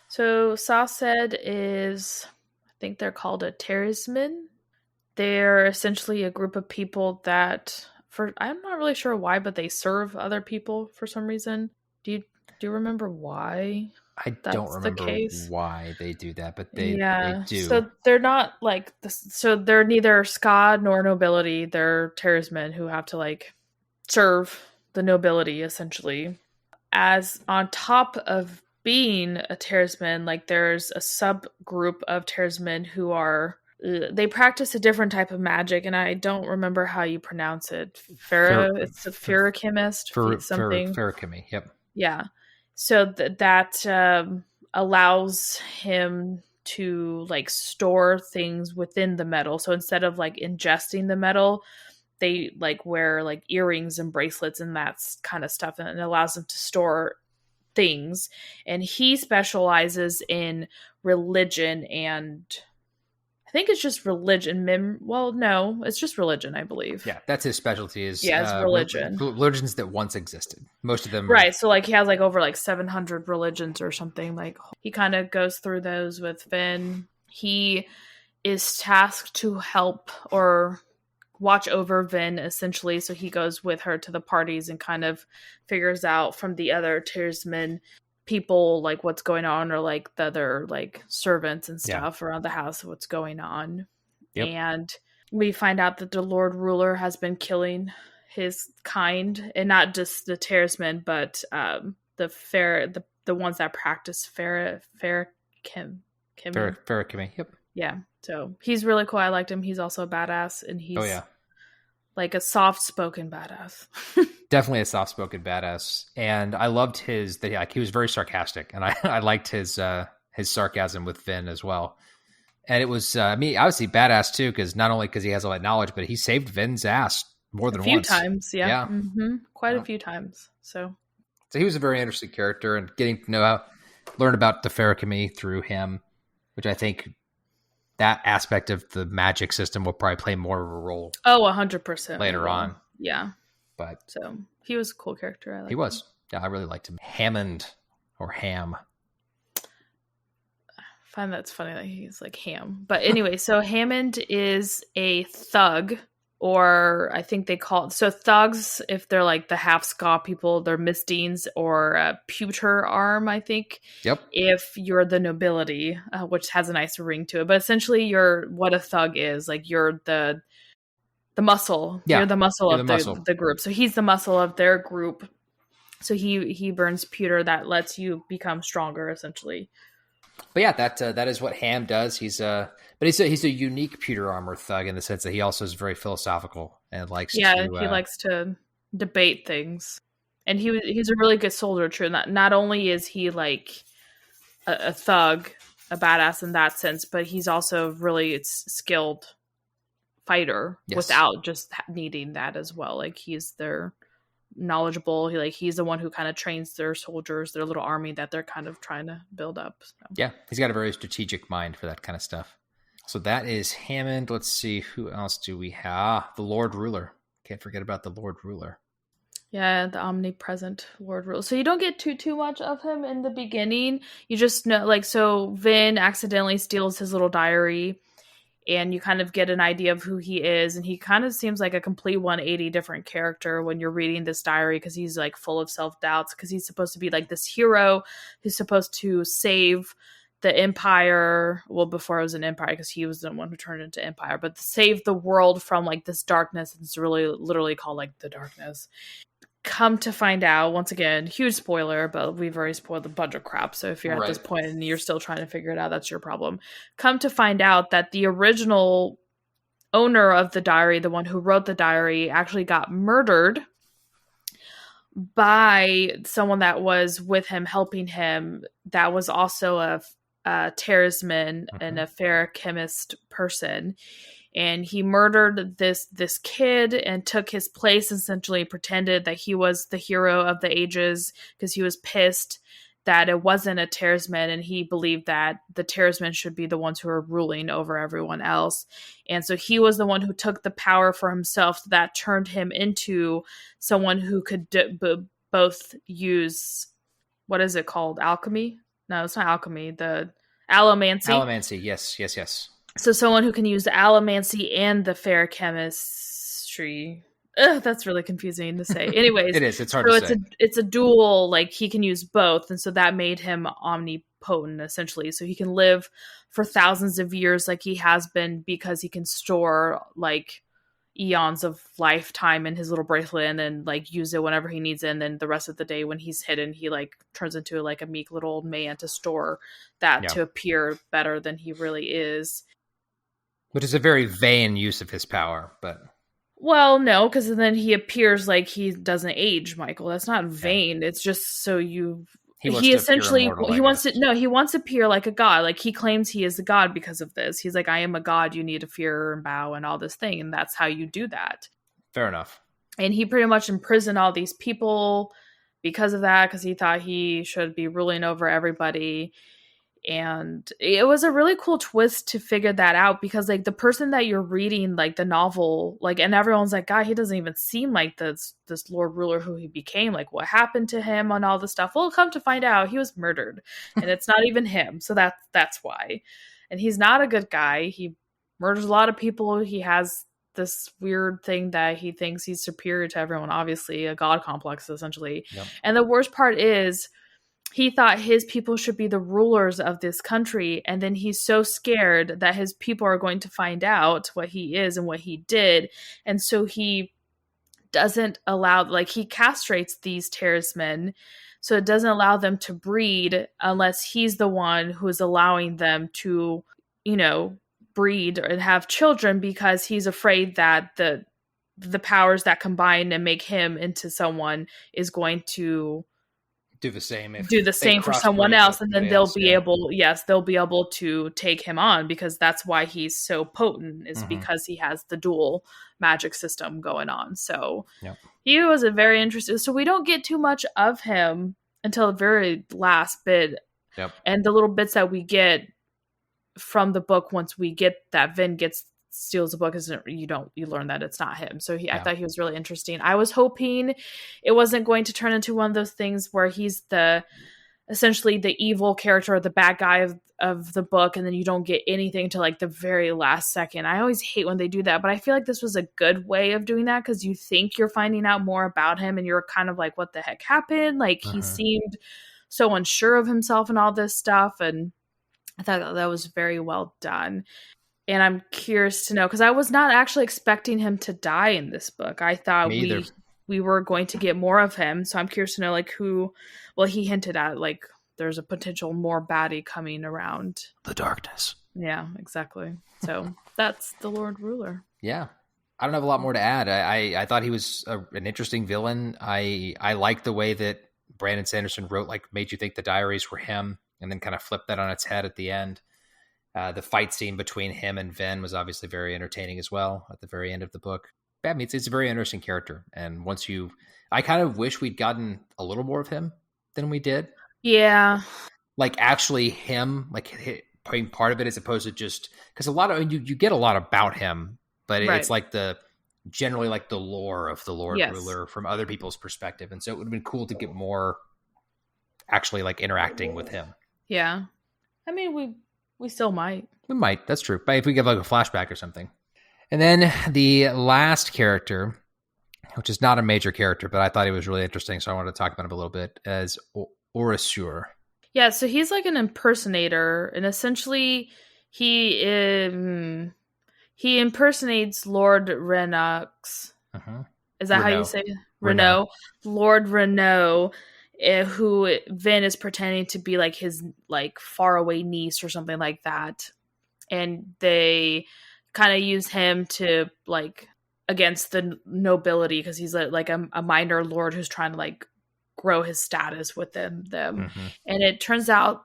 So Sazed is, I think they're called a Terisman. They're essentially a group of people that, I'm not really sure why, but they serve other people for some reason. Do you remember why? I don't remember why they do that, but they do. So they're not like so they're neither Skaa nor nobility. They're Terismen who have to like serve the nobility essentially. As on top of being a Terisman, like there's a subgroup of Terismen who they practice a different type of magic, and I don't remember how you pronounce it. It's a ferrochemist, something. Ferrochemy, yep. Yeah. So that allows him to like store things within the metal. So instead of like ingesting the metal, they like wear like earrings and bracelets and that kind of stuff, and it allows them to store things. And he specializes in religion, and I think it's just religion. Well, no, it's just religion, I believe. Yeah, that's his specialty. It's religion. Religions that once existed. Most of them. Right, so like he has like over like 700 religions or something. Like he kind of goes through those with Finn. He is tasked to help or watch over Vin, essentially. So he goes with her to the parties and kind of figures out from the other Tearsmen people like what's going on, or like the other like servants and stuff around the house, what's going on. And we find out that the Lord Ruler has been killing his kind, and not just the Tearsmen, but the the ones that practice Farrakimmy. Yep. Yeah. So he's really cool. I liked him. He's also a badass, and he's like a soft-spoken badass. Definitely a soft-spoken badass. And I loved he was very sarcastic, and I liked his sarcasm with Vin as well. And it was, obviously badass too, because not only because he has all that knowledge, but he saved Vin's ass more than once. A few times, yeah. Yeah. Mm-hmm. Quite a few times. So he was a very interesting character, and getting to learn about the Farrakimmy through him, which I think that aspect of the magic system will probably play more of a role. Oh, 100% later on. Yeah. But so he was a cool character. He was. Yeah, I really liked him. Hammond or Ham. I find that's funny that he's like Ham. But anyway, so Hammond is a thug, or I think they call it. So thugs, if they're like the half-Skaa people, they're misdeeds or a pewter arm, I think. Yep. If you're the nobility, which has a nice ring to it. But essentially, you're what a thug is. Like you're the muscle. Yeah. You're the muscle of the group. So he's the muscle of their group. So he burns pewter that lets you become stronger, essentially. But yeah, that is what Ham does. He's a unique pewter armor thug in the sense that he also is very philosophical and likes he likes to debate things. And he's a really good soldier too. Not only is he like a thug, a badass in that sense, but he's also really skilled fighter without just needing that as well. Like he's their knowledgeable. He's the one who kind of trains their soldiers, their little army that they're kind of trying to build up. So. Yeah, he's got a very strategic mind for that kind of stuff. So that is Hammond. Let's see, who else do we have? The Lord Ruler. Can't forget about the Lord Ruler. Yeah, the omnipresent Lord Ruler. So you don't get too much of him in the beginning. You just know, so Vin accidentally steals his little diary, and you kind of get an idea of who he is. And he kind of seems like a complete 180 different character when you're reading this diary, because he's like full of self-doubts, because he's supposed to be like this hero who's supposed to save the Empire. Well, before it was an empire, because he was the one who turned into Empire, but to save the world from like this darkness. It's really literally called like the darkness. Come to find out, once again, huge spoiler, but we've already spoiled a bunch of crap. So if you're at this point and you're still trying to figure it out, that's your problem. Come to find out that the original owner of the diary, the one who wrote the diary, actually got murdered by someone that was with him, helping him, that was also a talisman and a Farrakimist person. And he murdered this kid and took his place, essentially pretended that he was the hero of the ages, because he was pissed that it wasn't a talisman, and he believed that the talisman should be the ones who are ruling over everyone else. And so he was the one who took the power for himself, that turned him into someone who could both use, what is it called? Alchemy? No, it's not alchemy. The allomancy. Allomancy, yes. So someone who can use the allomancy and the Farrakimistry. That's really confusing to say. Anyways, it is. It's hard to say. It's a dual, like he can use both. And so that made him omnipotent, essentially. So he can live for thousands of years like he has been, because he can store like eons of lifetime in his little bracelet, and then like use it whenever he needs it. And then the rest of the day when he's hidden, he like turns into like a meek little old man to store that to appear better than he really is. Which is a very vain use of his power, but... Well, no, because then he appears like he doesn't age, Michael. That's not vain. It's just so you... He essentially... He wants to appear like a god. Like, he claims he is a god because of this. He's like, I am a god, you need to fear and bow and all this thing, and that's how you do that. Fair enough. And he pretty much imprisoned all these people because of that, because he thought he should be ruling over everybody. And it was a really cool twist to figure that out, because like the person that you're reading like the novel, like, and everyone's like, God, he doesn't even seem like this Lord Ruler who he became. Like, what happened to him on all this stuff? Well, come to find out, he was murdered, and it's not even him. So that's why. And he's not a good guy. He murders a lot of people. He has this weird thing that he thinks he's superior to everyone. Obviously, a god complex, essentially. Yep. And the worst part is, he thought his people should be the rulers of this country, and then he's so scared that his people are going to find out what he is and what he did, and so he doesn't allow, like, he castrates these talismen So it doesn't allow them to breed unless he's the one who is allowing them to, breed and have children, because he's afraid that the powers that combine and make him into someone is going to do the same for someone else, and then they'll be able to take him on, because that's why he's so potent, is because he has the dual magic system going on. So he was a very interesting. So we don't get too much of him until the very last bit, and the little bits that we get from the book, once we get that Vin steals the book, you learn that it's not him. So I thought he was really interesting. I was hoping it wasn't going to turn into one of those things where he's essentially the evil character or the bad guy of the book, and then you don't get anything till like the very last second. I always hate when they do that, but I feel like this was a good way of doing that, because you think you're finding out more about him and you're kind of like, what the heck happened? Like he seemed so unsure of himself and all this stuff, and I thought that was very well done. And I'm curious to know, because I was not actually expecting him to die in this book. I thought we were going to get more of him. So I'm curious to know, like, he hinted at, like, there's a potential more baddie coming around. The darkness. Yeah, exactly. So that's the Lord Ruler. Yeah. I don't have a lot more to add. I thought he was an interesting villain. I liked the way that Brandon Sanderson made you think the diaries were him, and then kind of flipped that on its head at the end. The fight scene between him and Vin was obviously very entertaining as well at the very end of the book. I mean, it's a very interesting character. And I kind of wish we'd gotten a little more of him than we did. Yeah. Like actually him, being part of it, as opposed to just, because you get a lot about him, but it's like generally like the lore of the Lord Ruler from other people's perspective. And so it would have been cool to get more actually like interacting with him. Yeah. I mean, we still might. We might. That's true. But if we give like a flashback or something. And then the last character, which is not a major character, but I thought he was really interesting, so I wanted to talk about him a little bit, as Orasur. Yeah, so he's like an impersonator, and essentially he impersonates Lord Renox. Is that how you say it? Renault. Lord Renault. Who Vin is pretending to be like his like faraway niece or something like that, and they kind of use him to like against the nobility, because he's like a minor lord who's trying to like grow his status with them. And it turns out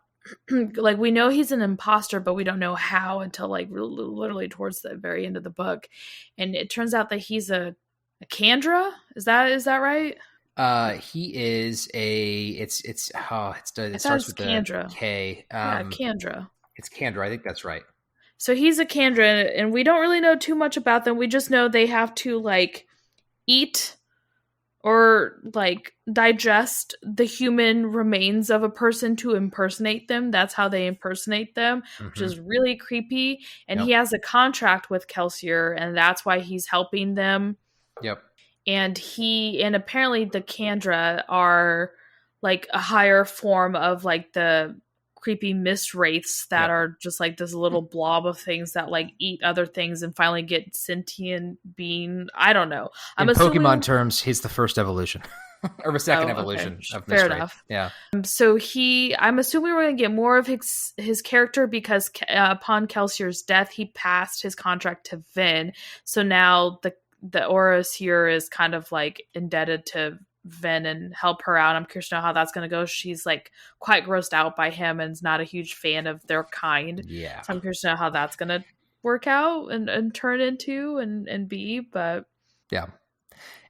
like we know he's an imposter, but we don't know how until like literally towards the very end of the book, and it turns out that he's a Kandra. Is that right? He is it starts with Kandra. the K. Kandra. It's Kandra. I think that's right. So he's a Kandra, and we don't really know too much about them. We just know they have to like eat or like digest the human remains of a person to impersonate them. That's how they impersonate them, which is really creepy. And he has a contract with Kelsier, and that's why he's helping them. Yep. And apparently the Kandra are like a higher form of like the creepy mist wraiths that are just like this little blob of things that like eat other things and finally get sentient being. I don't know. In Pokemon terms, he's the first evolution or the second evolution of mist wraith. Enough. Yeah. So I'm assuming we're going to get more of his character, because upon Kelsier's death, he passed his contract to Vin. So now the Orasur is kind of like indebted to Vin and help her out. I'm curious to know how that's going to go. She's like quite grossed out by him and is not a huge fan of their kind. Yeah. So I'm curious to know how that's going to work out and turn into and be. But yeah.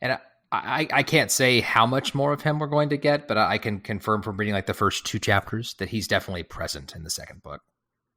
And I can't say how much more of him we're going to get, but I can confirm from reading like the first 2 chapters that he's definitely present in the second book.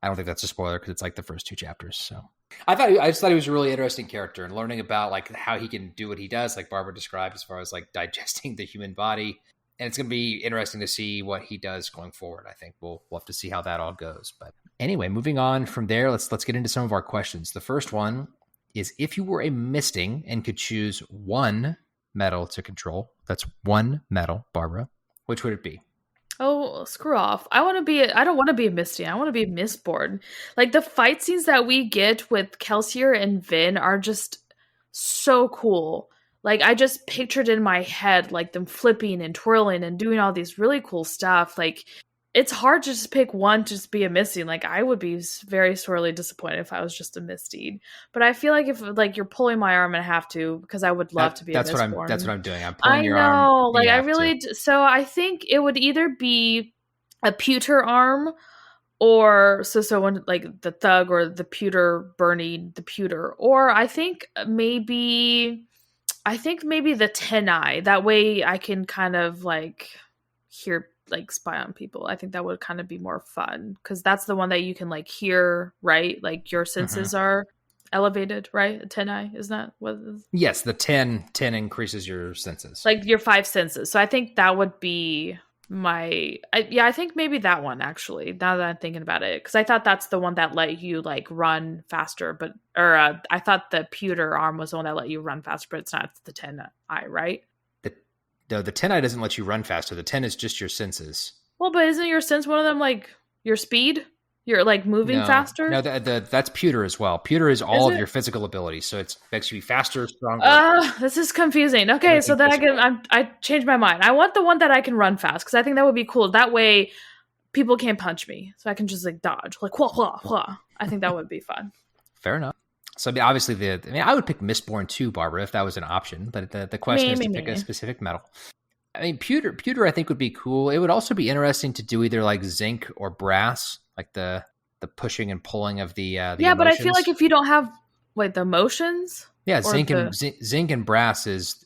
I don't think that's a spoiler because it's like the first 2 chapters. So I just thought he was a really interesting character, and learning about like how he can do what he does, like Barbara described, as far as like digesting the human body. And it's going to be interesting to see what he does going forward. I think we'll have to see how that all goes. But anyway, moving on from there, let's get into some of our questions. The first one is, if you were a misting and could choose one metal to control, that's one metal, Barbara, which would it be? Oh, screw off. I don't want to be a Misty. I want to be a Mistborn. Like, the fight scenes that we get with Kelsier and Vin are just so cool. like I just pictured in my head like them flipping and twirling and doing all these really cool stuff. Like it's hard to just pick one to just be a misty. Like I would be very sorely disappointed if I was just a misty. But I feel like if like you're pulling my arm and I have to, because I would love to be a Mistborn. That's what I'm doing. I'm pulling your arm. I know. Like I really so I think it would either be a pewter arm or so when like the thug or the pewter burning the pewter, or I think maybe the 10 eye. That way I can kind of like hear, like spy on people. I think that would kind of be more fun because that's the one that you can like hear, right? Like your senses are elevated, right? A 10 eye, is that what it is? Yes, the 10 increases your senses. Like your 5 senses. So I think that would be I think maybe that one actually, now that I'm thinking about it, because I thought that's the one that let you like run faster, I thought the pewter arm was the one that let you run faster, but it's not. It's the 10 eye, right? The 10 eye doesn't let you run faster. The 10 is just your senses. Well, but isn't your sense one of them like your speed? You're like moving faster? No, that's pewter as well. Pewter is all of your physical abilities, so it makes you faster, stronger. This is confusing. Okay, so then I changed my mind. I want the one that I can run fast because I think that would be cool. That way, people can't punch me, so I can just like dodge, like wah wah wah. I think that would be fun. Fair enough. So I mean, obviously, I would pick Mistborn too, Barbara, if that was an option. But the question is to pick a specific metal. I mean, pewter I think would be cool. It would also be interesting to do either like zinc or brass, like the pushing and pulling of the yeah. emotions. But I feel like if you don't have the emotions, zinc and brass is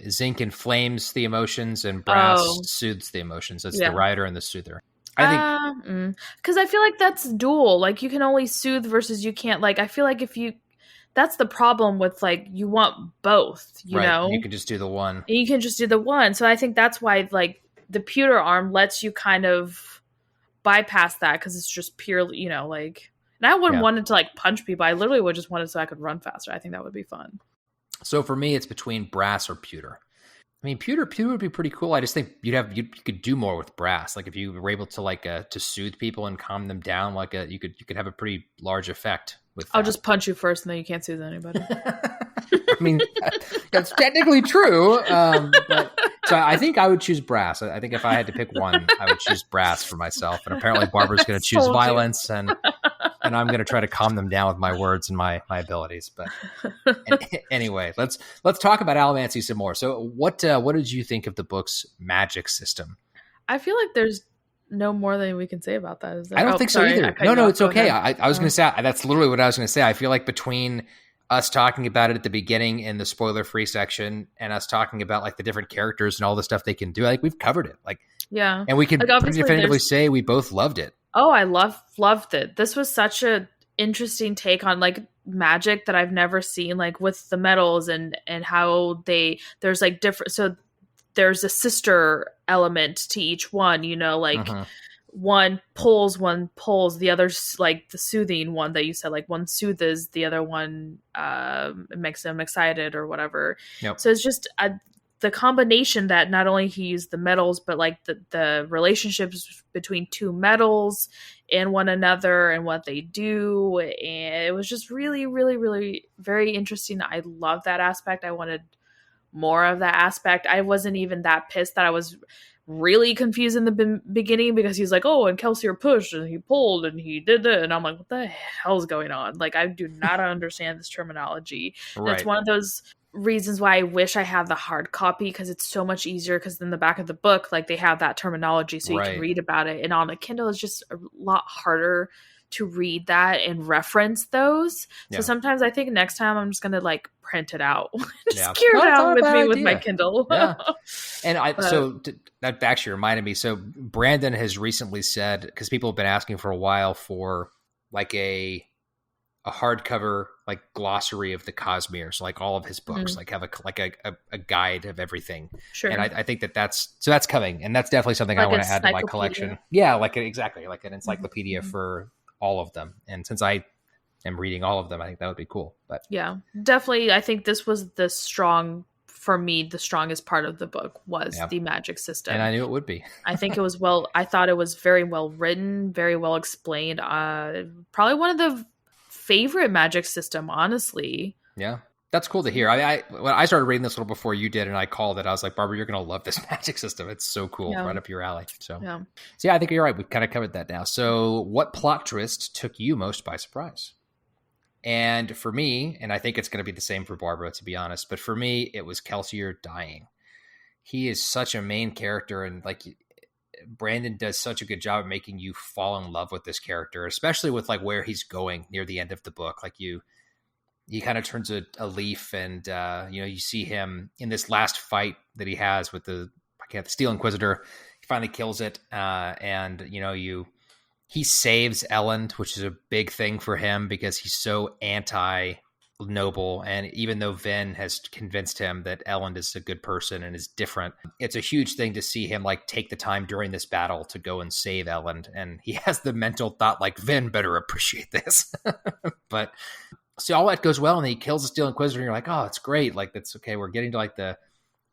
zinc inflames the emotions and brass soothes the emotions. It's the rider and the soother. I think because I feel like that's dual. Like you can only soothe versus you can't. Like I feel like that's the problem with like you want both, you know? You can just do the one. You can just do the one. So I think that's why like the pewter arm lets you kind of bypass that because it's just purely, like, and I wouldn't want it to like punch people. I literally would just want it so I could run faster. I think that would be fun. So for me, it's between brass or pewter. I mean, pewter would be pretty cool. I just think you could do more with brass. Like if you were able to like to soothe people and calm them down, like you could have a pretty large effect. I'll just punch you first, and then you can't soothe anybody. I mean, that's technically true. But so I think I would choose brass. I think if I had to pick one, I would choose brass for myself. And apparently, Barbara's going to choose violence, and I'm going to try to calm them down with my words and my abilities. But anyway, let's talk about Allomancy some more. So, what did you think of the book's magic system? I feel like there's no more than we can say about that. Is there? I don't think so either. No, it's okay. I was going to say, that's literally what I was going to say. I feel like between us talking about it at the beginning in the spoiler-free section and us talking about like the different characters and all the stuff they can do, like we've covered it. Like, yeah. And we can pretty definitively say we both loved it. Oh, I loved it. This was such a interesting take on like magic that I've never seen, like with the metals and how there's like different, so there's a sister element to each one, like one pulls, the other's like the soothing one that you said, like one soothes, the other one makes them excited or whatever. Yep. So it's just the combination that not only he used the metals, but like the relationships between two metals and one another and what they do. And it was just really, really, really very interesting. I love that aspect. I wanted more of that aspect. I wasn't even that pissed that I was really confused in the beginning because he's like, oh, and Kelsier pushed and he pulled and he did it. And I'm like, what the hell is going on? Like, I do not understand this terminology. Right. It's one of those reasons why I wish I had the hard copy because it's so much easier because in the back of the book, like they have that terminology so you can read about it. And on a Kindle, it's just a lot harder to read that and reference those. So sometimes I think next time I'm just going to like print it out. Just carry it out with me with my Kindle. Yeah. And so that actually reminded me. So Brandon has recently said, because people have been asking for a while for like a hardcover like glossary of the Cosmere, so like all of his books, like have a guide of everything. Sure. And I think that's coming, and that's definitely something like I want to add to my collection. Yeah, like an encyclopedia for all of them. And since I am reading all of them, I think that would be cool. But yeah, definitely. I think this was the strongest part of the book was the magic system. And I knew it would be. I think it was I thought it was very well written, very well explained. Probably one of the favorite magic system, honestly. Yeah. That's cool to hear. When I started reading this a little before you did, and I called it, I was like, Barbara, you're going to love this magic system. It's so cool, right up your alley. So yeah, I think you're right. We've kind of covered that now. So what plot twist took you most by surprise? And for me, and I think it's going to be the same for Barbara, to be honest, but for me, it was Kelsier dying. He is such a main character, and like Brandon does such a good job of making you fall in love with this character, especially with like where he's going near the end of the book. Like he kind of turns a leaf, and you see him in this last fight that he has with the Steel Inquisitor. He finally kills it, and he saves Elend, which is a big thing for him because he's so anti-noble. And even though Vin has convinced him that Elend is a good person and is different, it's a huge thing to see him like take the time during this battle to go and save Elend. And he has the mental thought like, Vin better appreciate this. But so all that goes well, and he kills the Steel Inquisitor, and you're like, oh, it's great. Like, that's okay. We're getting to like the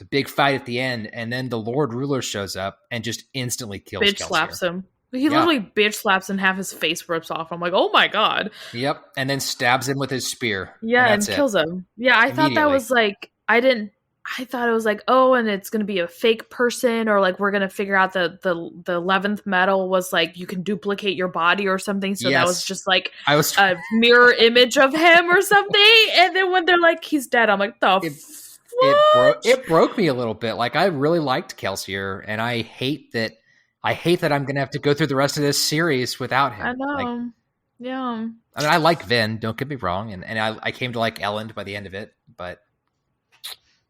big fight at the end. And then the Lord Ruler shows up and just instantly kills Bitch Kelsier. slaps him. He literally bitch slaps and half his face rips off. I'm like, oh my God. Yep. And then stabs him with his spear. Yeah, and kills him. Yeah, I thought that was like, I thought it was like, oh, and it's going to be a fake person, or like we're going to figure out the 11th metal was like you can duplicate your body or something. So that was just like a mirror image of him or something. And then when they're like, he's dead, I'm like, it broke me a little bit. Like, I really liked Kelsier, and I hate that I'm going to have to go through the rest of this series without him. I know. Like, yeah. I mean, I like Vin, don't get me wrong. And I came to like Elend by the end of it, but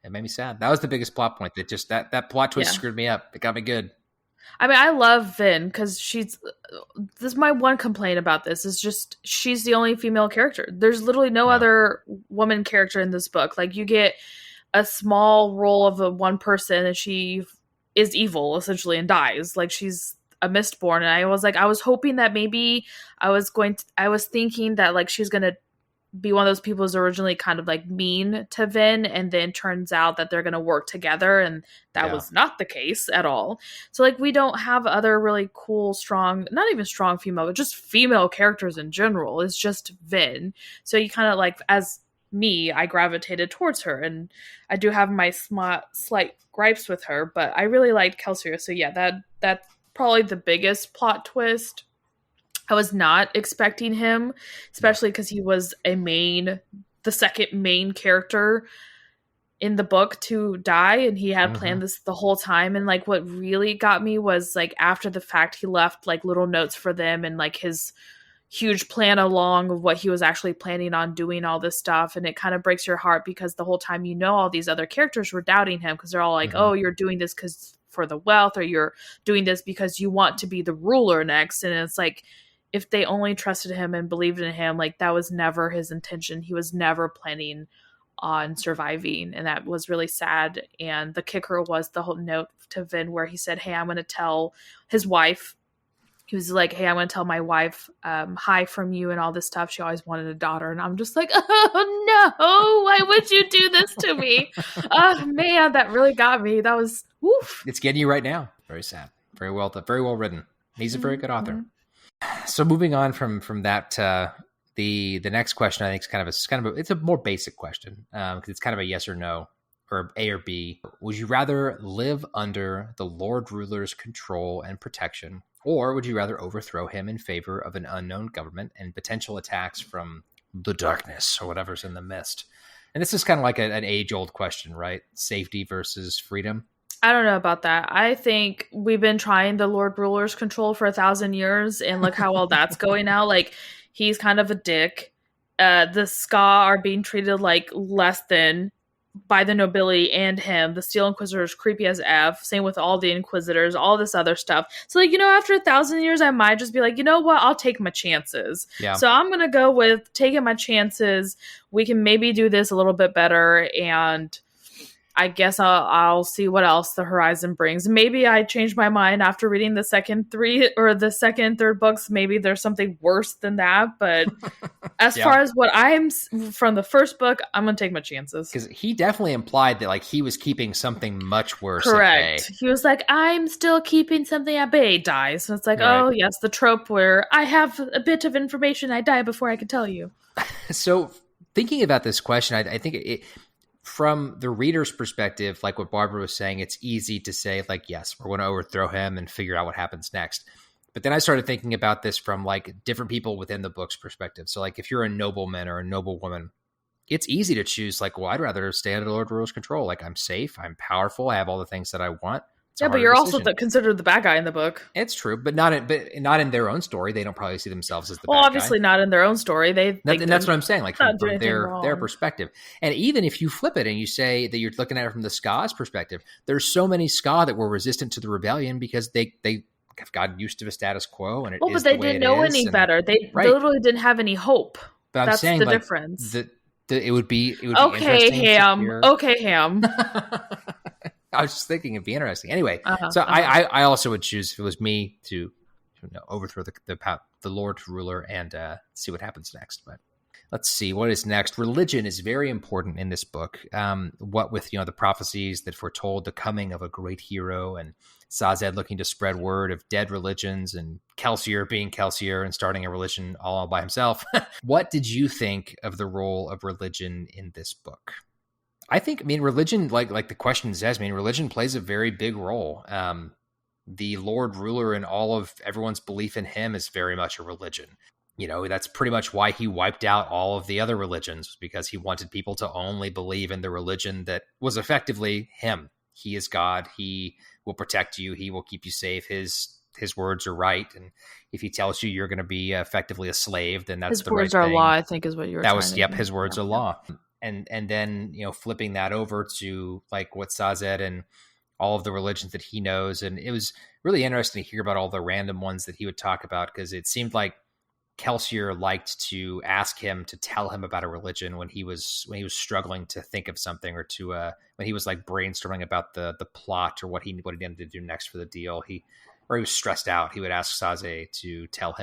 it made me sad. That was the biggest plot point. That just that plot twist screwed me up. It got me good. I mean, I love Vin because this is my one complaint about this is just she's the only female character. There's literally no other woman character in this book. Like, you get a small role of one person, and she is evil essentially and dies. Like, she's a Mistborn, and I was hoping that maybe I was thinking that like she's gonna be one of those people who's originally kind of like mean to Vin, and then turns out that they're gonna work together, and that was not the case at all. So like, we don't have other really cool, strong, not even strong female, but just female characters in general. It's just Vin. So you kind of like, as me, I gravitated towards her, and I do have my slight gripes with her, but I really liked Kelsier. So yeah, that's probably the biggest plot twist. I was not expecting him, especially because he was the second main character in the book to die, and he had planned this the whole time. And like, what really got me was like, after the fact, he left like little notes for them, and like his huge plan along of what he was actually planning on doing all this stuff. And it kind of breaks your heart because the whole time, all these other characters were doubting him because they're all like, oh, you're doing this because for the wealth, or you're doing this because you want to be the ruler next. And it's like, if they only trusted him and believed in him, like, that was never his intention. He was never planning on surviving, and that was really sad. And the kicker was the whole note to Vin where he said, hey, I'm going to tell his wife. He was like, hey, I'm going to tell my wife hi from you and all this stuff. She always wanted a daughter. And I'm just like, oh no, why would you do this to me? Oh man, that really got me. That was, woof. It's getting you right now. Very sad. Very well written. He's a very good author. So moving on from that, the next question I think is it's a more basic question because it's kind of a yes or no, or A or B. Would you rather live under the Lord Ruler's control and protection, or would you rather overthrow him in favor of an unknown government and potential attacks from the darkness or whatever's in the mist? And this is kind of like an age-old question, right? Safety versus freedom. I don't know about that. I think we've been trying the Lord Ruler's control for 1,000 years, and look how well that's going now. Like, he's kind of a dick. The Skaa are being treated like less than by the nobility and him. The Steel Inquisitor is creepy as F. Same with all the Inquisitors, all this other stuff. So, like, after 1,000 years, I might just be like, you know what? I'll take my chances. Yeah. So I'm going to go with taking my chances. We can maybe do this a little bit better, and I guess I'll see what else the horizon brings. Maybe I changed my mind after reading the second and third books. Maybe there's something worse than that. But as far as what I'm from the first book, I'm going to take my chances. Because he definitely implied that like he was keeping something much worse. Correct. He was like, I'm still keeping something at bay. Dies. And it's like, oh yes, the trope where I have a bit of information, I die before I can tell you. So thinking about this question, I think from the reader's perspective, like what Barbara was saying, it's easy to say, like, yes, we're going to overthrow him and figure out what happens next. But then I started thinking about this from like different people within the book's perspective. So like if you're a nobleman or a noblewoman, it's easy to choose like, well, I'd rather stay under the Lord Ruler's control. Like I'm safe, I'm powerful, I have all the things that I want. Yeah, but you're also considered the bad guy in the book. It's true, but not in their own story. They don't probably see themselves as the bad guy. Well, obviously not in their own story. And that's what I'm saying, like from their perspective. And even if you flip it and you say that you're looking at it from the Ska's perspective, there's so many Skaa that were resistant to the rebellion because they have gotten used to the status quo, and but they didn't know any better. They literally didn't have any hope. But that's saying, the like, difference. It would be okay, interesting Ham. Okay, Ham. I was just thinking it'd be interesting. Anyway, I also would choose, if it was me, to overthrow the Lord Ruler and see what happens next. But let's see what is next. Religion is very important in this book. What with the prophecies that foretold the coming of a great hero, and Sazed looking to spread word of dead religions, and Kelsier being Kelsier and starting a religion all by himself. What did you think of the role of religion in this book? I think, religion, like the question says, religion plays a very big role. The Lord Ruler and all of everyone's belief in him is very much a religion. That's pretty much why he wiped out all of the other religions, because he wanted people to only believe in the religion that was effectively him. He is God. He will protect you. He will keep you safe. His words are right. And if he tells you you're going to be effectively a slave, then that's the right thing. His words are law, I think is what you were trying to say. His words are law. And then, flipping that over to like what Sazed and all of the religions that he knows. And it was really interesting to hear about all the random ones that he would talk about, because it seemed like Kelsier liked to ask him to tell him about a religion when he was struggling to think of something, or to when he was like brainstorming about the plot or what he needed to do next for the deal. He was stressed out. He would ask Sazed to tell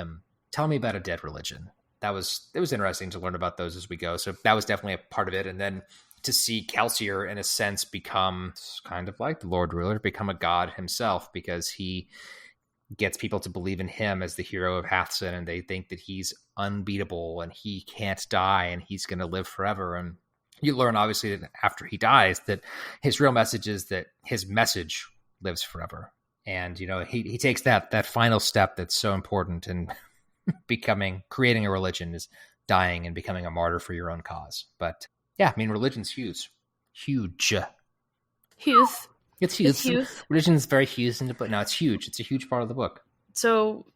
me about a dead religion. It was interesting to learn about those as we go. So that was definitely a part of it. And then to see Kelsier, in a sense, become kind of like the Lord Ruler, become a god himself, because he gets people to believe in him as the hero of half-Skaa, and they think that he's unbeatable and he can't die and he's going to live forever. And you learn, obviously, that after he dies, that his real message is that his message lives forever. And, he takes that final step that's so important in creating a religion, is dying and becoming a martyr for your own cause. But yeah, religion's huge. It's huge. Religion's very huge in the book. No, it's huge. It's a huge part of the book. So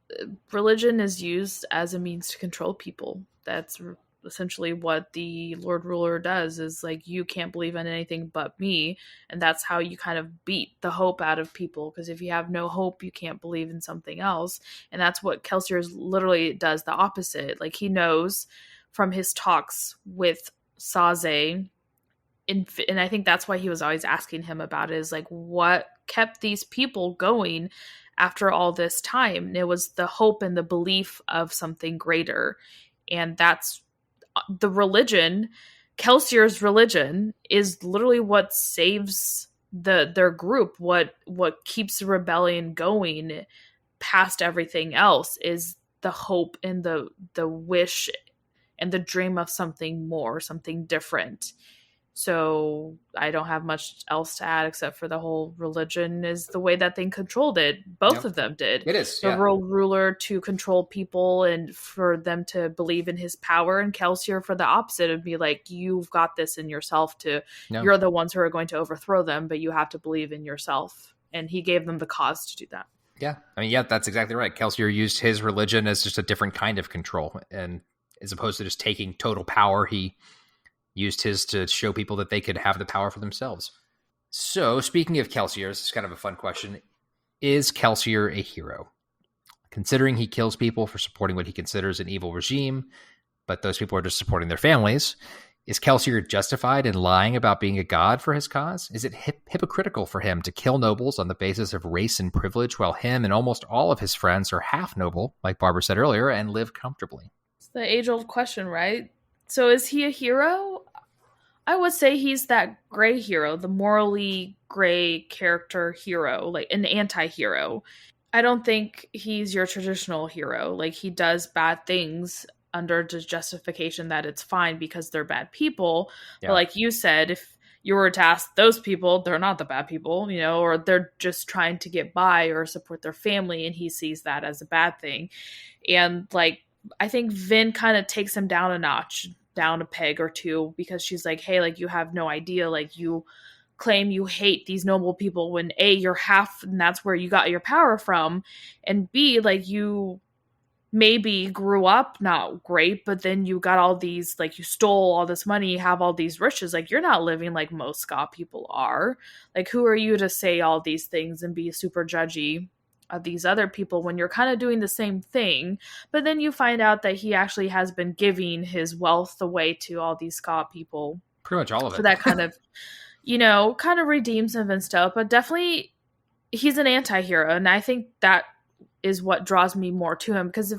religion is used as a means to control people. That's essentially what the Lord Ruler does, is like, you can't believe in anything but me. And that's how you kind of beat the hope out of people. Because if you have no hope, you can't believe in something else. And that's what Kelsier literally does the opposite. Like, he knows from his talks with Sazed, and I think that's why he was always asking him about it, is like, what kept these people going after all this time? And it was the hope and the belief of something greater. And that's the religion. Kelsier's religion is literally what saves their group, what keeps the rebellion going past everything else, is the hope and the wish and the dream of something more, something different. So I don't have much else to add, except for the whole religion is the way that they controlled it. Both of them did. It is. The world ruler to control people and for them to believe in his power, and Kelsier for the opposite, and be like, you've got this in yourself you're the ones who are going to overthrow them, but you have to believe in yourself. And he gave them the cause to do that. Yeah. That's exactly right. Kelsier used his religion as just a different kind of control. And as opposed to just taking total power, he used his to show people that they could have the power for themselves. So, speaking of Kelsier, this is kind of a fun question. Is Kelsier a hero? Considering he kills people for supporting what he considers an evil regime, but those people are just supporting their families, is Kelsier justified in lying about being a god for his cause? Is it hypocritical for him to kill nobles on the basis of race and privilege, while him and almost all of his friends are half noble, like Barbara said earlier, and live comfortably? It's the age-old question, right? So is he a hero? I would say he's that gray hero, the morally gray character hero, like an anti-hero. I don't think he's your traditional hero. Like, he does bad things, under the justification that it's fine because they're bad people. Yeah. But like you said, if you were to ask those people, they're not the bad people, you know, or they're just trying to get by or support their family, and he sees that as a bad thing. And like, I think Vin kind of takes him down a notch, down a peg or two, because she's like, hey, like, you have no idea, like, you claim you hate these noble people when A, you're half, and that's where you got your power from, and B, like, you maybe grew up not great, but then you got all these, like, you stole all this money, you have all these riches, like, you're not living like most Skaa people are. Like, who are you to say all these things and be super judgy of these other people when you're kind of doing the same thing? But then you find out that he actually has been giving his wealth away to all these Skaa people. Pretty much all of it. So that kind of, you know, kind of redeems him and stuff. But definitely he's an anti-hero. And I think that is what draws me more to him, because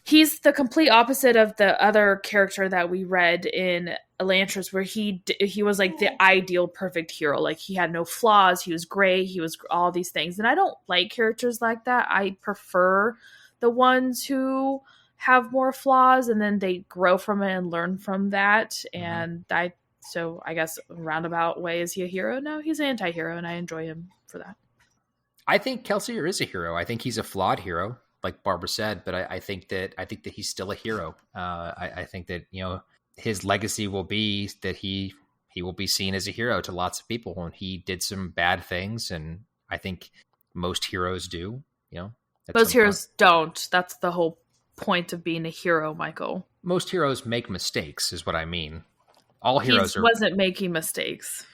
he's the complete opposite of the other character that we read in Elantris, where he was like the ideal perfect hero. Like, he had no flaws, he was great, he was all these things. And I don't like characters like that. I prefer the ones who have more flaws and then they grow from it and learn from that. And so I guess roundabout way, is he a hero? No, he's an anti-hero, and I enjoy him for that. I think Kelsier is a hero. I think he's a flawed hero, like Barbara said, but I think that he's still a hero. I think that, you know, his legacy will be that he will be seen as a hero to lots of people. And he did some bad things, and I think most heroes do. You know, most heroes don't. That's the whole point of being a hero, Michael. Most heroes make mistakes, is what I mean. All heroes wasn't making mistakes.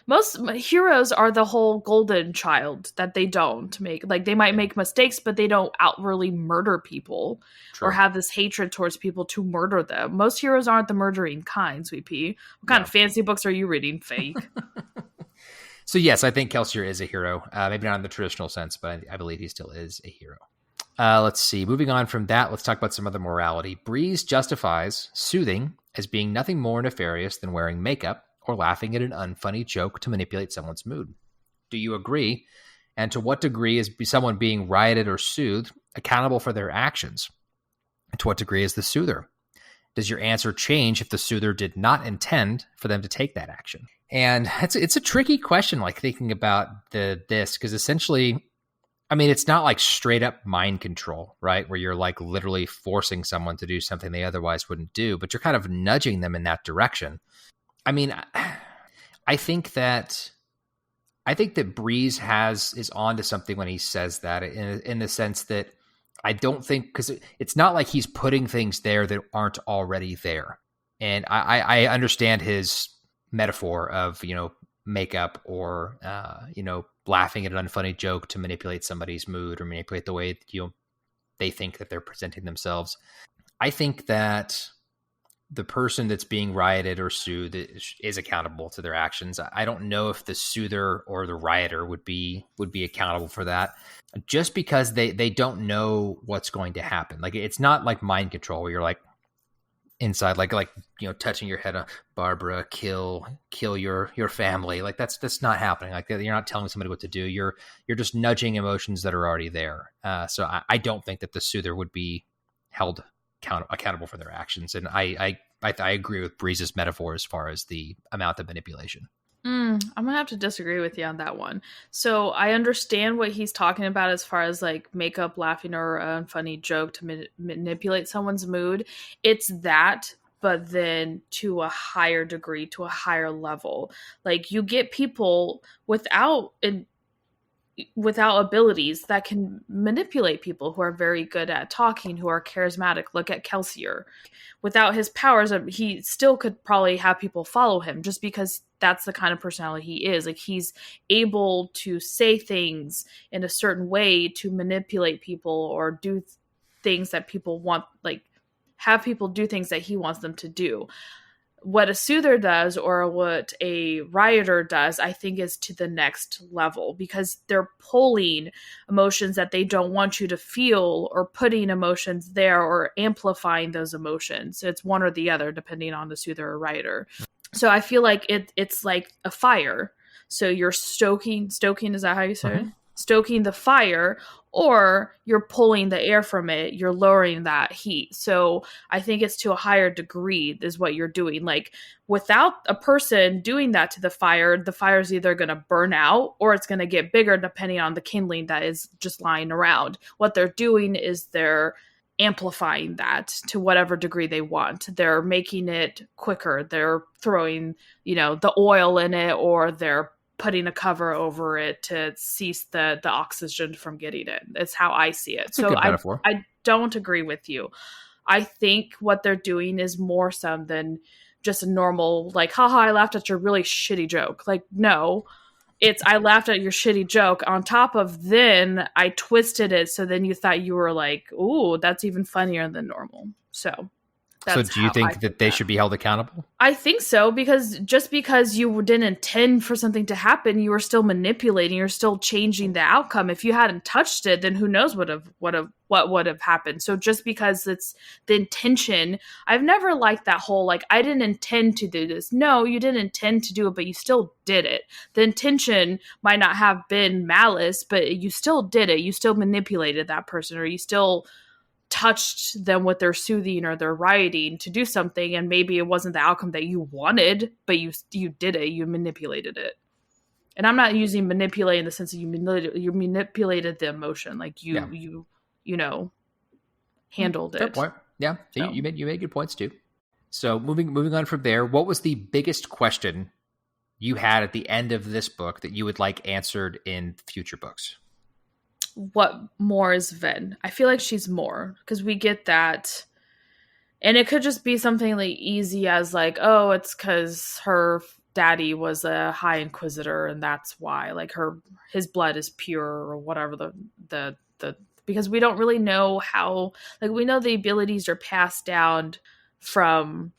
Most heroes are the whole golden child that they don't make. Like, they might make mistakes, but they don't outwardly murder people. True. Or have this hatred towards people to murder them. Most heroes aren't the murdering kind, Sweet Pea. What kind of fancy books are you reading, fake? So yes, I think Kelsier is a hero. Maybe not in the traditional sense, but I believe he still is a hero. Let's see. Moving on from that, let's talk about some other morality. Breeze justifies soothing as being nothing more nefarious than wearing makeup or laughing at an unfunny joke to manipulate someone's mood. Do you agree? And to what degree is someone being rioted or soothed accountable for their actions? And to what degree is the soother? Does your answer change if the soother did not intend for them to take that action? And it's a tricky question, like thinking about this, because essentially, I mean, it's not like straight up mind control, right? Where you're like literally forcing someone to do something they otherwise wouldn't do, but you're kind of nudging them in that direction. I mean, I think that Breeze is on to something when he says that, in the sense that I don't think, because it's not like he's putting things there that aren't already there. And I understand his metaphor of, you know, makeup or, you know, laughing at an unfunny joke to manipulate somebody's mood or manipulate the way, you know, they think that they're presenting themselves. I think that the person that's being rioted or soothed is accountable to their actions. I don't know if the soother or the rioter would be accountable for that, just because they don't know what's going to happen. Like, it's not like mind control where you're like inside, like, you know, touching your head on, Barbara, kill your family. Like, that's not happening. Like, you're not telling somebody what to do. You're just nudging emotions that are already there. So I don't think that the soother would be held accountable for their actions. And I agree with Breeze's metaphor as far as the amount of manipulation. I'm gonna have to disagree with you on that one. So I understand what he's talking about as far as like makeup, laughing, or a funny joke to manipulate someone's mood. It's that, but then to a higher degree, to a higher level. Like, you get people without abilities that can manipulate people, who are very good at talking, who are charismatic. Look at Kelsier. Without his powers, he still could probably have people follow him, just because that's the kind of personality he is. Like, he's able to say things in a certain way to manipulate people or do things that people want, like have people do things that he wants them to do. What a soother does, or what a rioter does, I think is to the next level, because they're pulling emotions that they don't want you to feel, or putting emotions there, or amplifying those emotions. It's one or the other, depending on the soother or rioter. So I feel like it's like a fire. So you're stoking, is that how you say it? Stoking the fire, or you're pulling the air from it, you're lowering that heat. So I think it's to a higher degree is what you're doing. Like without a person doing that to the fire is either going to burn out or it's going to get bigger depending on the kindling that is just lying around. What they're doing is they're amplifying that to whatever degree they want. They're making it quicker. They're throwing, the oil in it, or they're putting a cover over it to cease the oxygen from getting it. It's how I see it. That's a good metaphor. I don't agree with you. I think what they're doing is more some than just a normal, like, haha, I laughed at your really shitty joke. Like, no, it's I laughed at your shitty joke. On top of then I twisted it so then you thought you were like, ooh, that's even funnier than normal. So do you think that they should be held accountable? I think so, because just because you didn't intend for something to happen, you were still manipulating, you're still changing the outcome. If you hadn't touched it, then who knows what would have happened. So just because it's the intention, I've never liked that whole, like, I didn't intend to do this. No, you didn't intend to do it, but you still did it. The intention might not have been malice, but you still did it. You still manipulated that person, or you still touched them with their soothing or their rioting to do something, and maybe it wasn't the outcome that you wanted, but you did it, you manipulated it. And I'm not using manipulate in the sense that you manipulated the emotion, like you handled it. Fair point. Yeah, so you made good points too. So moving on from there, what was the biggest question you had at the end of this book that you would like answered in future books? What more is Ven? I feel like she's more, because we get that, and it could just be something like easy as like, oh, it's because her daddy was a high inquisitor and that's why, like, his blood is pure, or whatever the because we don't really know how, like, we know the abilities are passed down from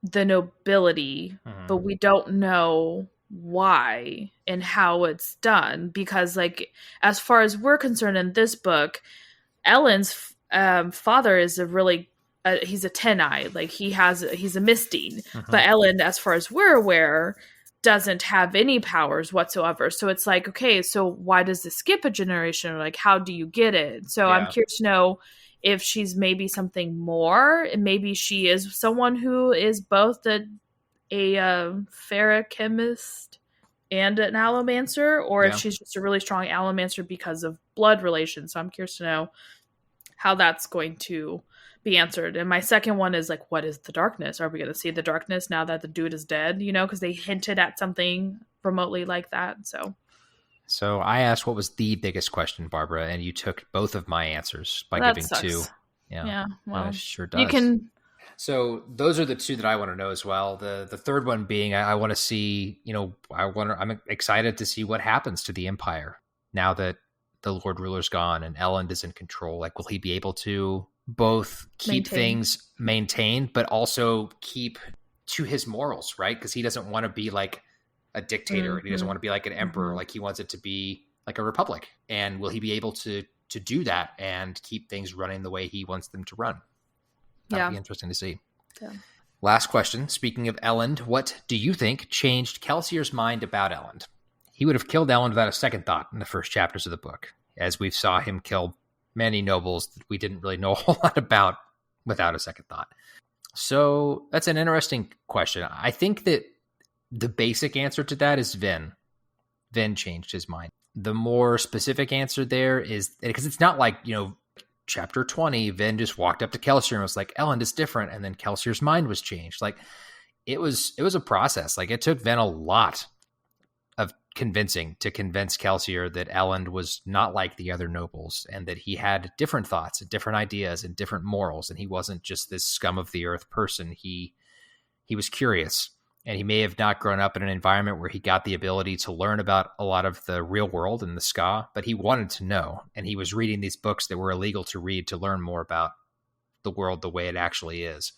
the nobility, but we don't know why and how it's done, because, like, as far as we're concerned in this book, Ellen's father is a really he's a 10-eye, like he's a misting, but Ellen, as far as we're aware, doesn't have any powers whatsoever. So it's like, okay, so why does this skip a generation, or like, how do you get it? So I'm curious to know if she's maybe something more, and maybe she is someone who is both a ferrochemist and an allomancer, or if she's just a really strong allomancer because of blood relations. So I'm curious to know how that's going to be answered. And my second one is like, what is the darkness? Are we going to see the darkness now that the dude is dead? Because they hinted at something remotely like that. So I asked what was the biggest question, Barbara, and you took both of my answers by giving sucks. two. Yeah, well, it sure does. You can. So those are the two that I want to know as well. The third one being, I want to see, I'm excited to see what happens to the Empire now that the Lord Ruler's gone and Elend is in control. Like, will he be able to both keep things maintained, but also keep to his morals, right? Because he doesn't want to be like a dictator. He doesn't want to be like an emperor. Like, he wants it to be like a republic. And will he be able to do that and keep things running the way he wants them to run? That'd be interesting to see. Yeah. Last question. Speaking of Elend, what do you think changed Kelsier's mind about Elend? He would have killed Elend without a second thought in the first chapters of the book, as we saw him kill many nobles that we didn't really know a whole lot about without a second thought. So that's an interesting question. I think that the basic answer to that is Ven. Ven changed his mind. The more specific answer there is, because it's not like, Chapter 20, Ven just walked up to Kelsier and was like, Elend is different. And then Kelsier's mind was changed. Like, it was a process. Like, it took Ven a lot of convincing to convince Kelsier that Elend was not like the other nobles, and that he had different thoughts and different ideas and different morals. And he wasn't just this scum of the earth person. He was curious. And he may have not grown up in an environment where he got the ability to learn about a lot of the real world and the Skaa, but he wanted to know. And he was reading these books that were illegal to read to learn more about the world the way it actually is.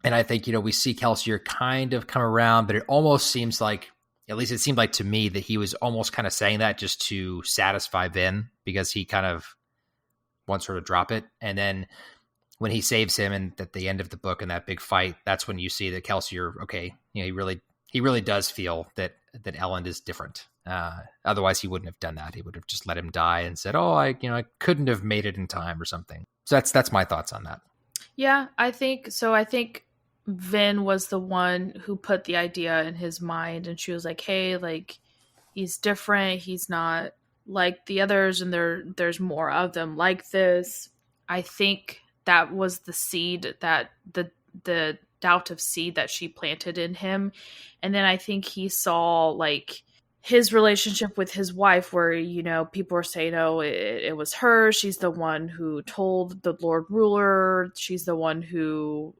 And I think, we see Kelsier kind of come around, but it almost seems like, at least it seemed like to me, that he was almost kind of saying that just to satisfy Ven, because he kind of wants her to drop it. And then when he saves him, and at the end of the book in that big fight, that's when you see that Kelsier, okay, he really does feel that that Ellen is different. Otherwise, he wouldn't have done that. He would have just let him die and said, "Oh, I couldn't have made it in time" or something. So that's my thoughts on that. Yeah, I think so. I think Vin was the one who put the idea in his mind, and she was like, "Hey, like, he's different. He's not like the others, and there's more of them like this." I think that was the seed that the doubt of seed that she planted in him. And then I think he saw like his relationship with his wife where, people were saying, oh, it was her. She's the one who told the Lord Ruler. She's the one who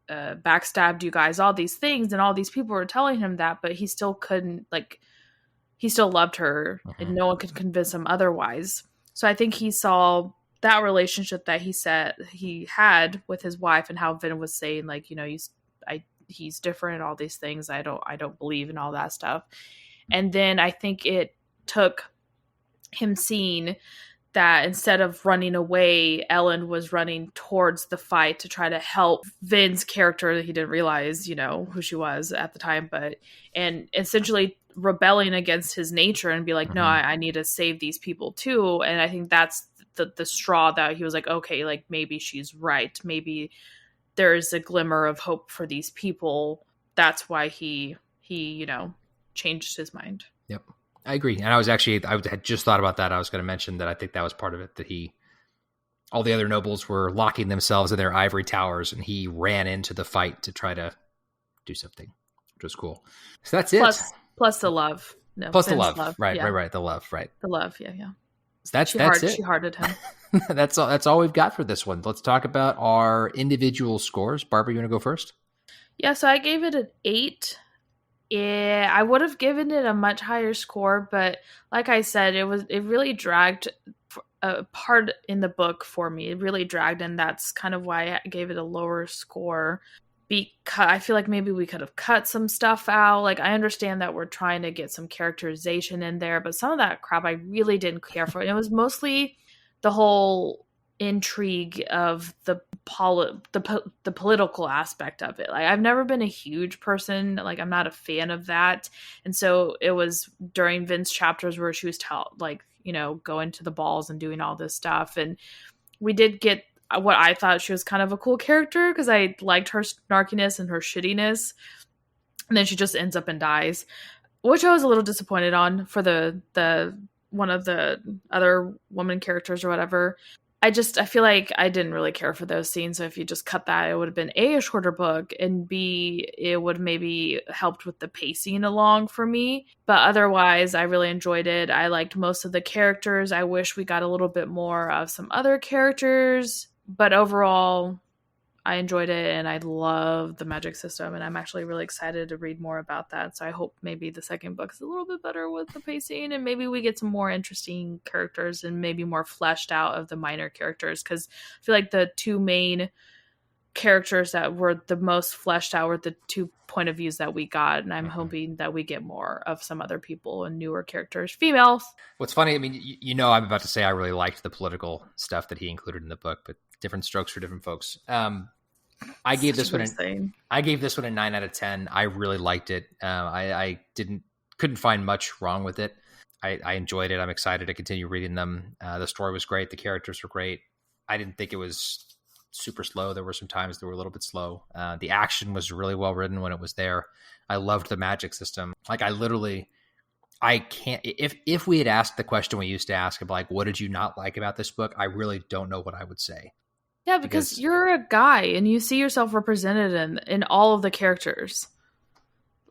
backstabbed you guys, all these things. And all these people were telling him that, but he still couldn't, like, he still loved her and no one could convince him otherwise. So I think he saw that relationship that he had with his wife and how Vin was saying, like, he's different, all these things. I don't believe in all that stuff. And then I think it took him seeing that instead of running away, Ellen was running towards the fight to try to help Vin's character. He didn't realize, who she was at the time, and essentially rebelling against his nature and be like, no, I need to save these people too. And I think that's the straw that he was like, okay, like maybe she's right. Maybe there is a glimmer of hope for these people. That's why he changed his mind. Yep. I agree. And I had just thought about that. I was going to mention that I think that was part of it, that all the other nobles were locking themselves in their ivory towers and he ran into the fight to try to do something, which was cool. So that's it. Plus the love. No, plus the love. Right. The love. Right. The love. Yeah. That's it. She hearted him. That's all we've got for this one. Let's talk about our individual scores. Barbara, you want to go first? Yeah, so I gave it an 8. Yeah, I would have given it a much higher score, but like I said, it really dragged a part in the book for me. It really dragged, and that's kind of why I gave it a lower score. Because I feel like maybe we could have cut some stuff out. Like, I understand that we're trying to get some characterization in there, but some of that crap I really didn't care for. And it was mostly the whole intrigue of the political aspect of it. Like, I've never been a huge person. Like, I'm not a fan of that. And so it was during Vin's chapters where she was going to the balls and doing all this stuff. And we did get what I thought she was kind of a cool character because I liked her snarkiness and her shittiness. And then she just ends up and dies, which I was a little disappointed on for the one of the other woman characters or whatever. I feel like I didn't really care for those scenes. So if you just cut that, it would have been a shorter book, and B, it would maybe helped with the pacing along for me. But otherwise, I really enjoyed it. I liked most of the characters. I wish we got a little bit more of some other characters. But overall, I enjoyed it, and I love the magic system, and I'm actually really excited to read more about that. So I hope maybe the second book is a little bit better with the pacing, and maybe we get some more interesting characters and maybe more fleshed out of the minor characters, because I feel like the two main characters that were the most fleshed out were the 2 point of views that we got, and I'm hoping that we get more of some other people and newer characters, females. What's funny, I mean, I'm about to say I really liked the political stuff that he included in the book, but different strokes for different folks. I gave this one a 9 out of 10. I really liked it. I couldn't find much wrong with it. I enjoyed it. I'm excited to continue reading them. The story was great. The characters were great. I didn't think it was super slow. There were some times that were a little bit slow. The action was really well written when it was there. I loved the magic system. Like, I can't, if we had asked the question we used to ask of like, what did you not like about this book? I really don't know what I would say. Yeah, because you're a guy and you see yourself represented in all of the characters.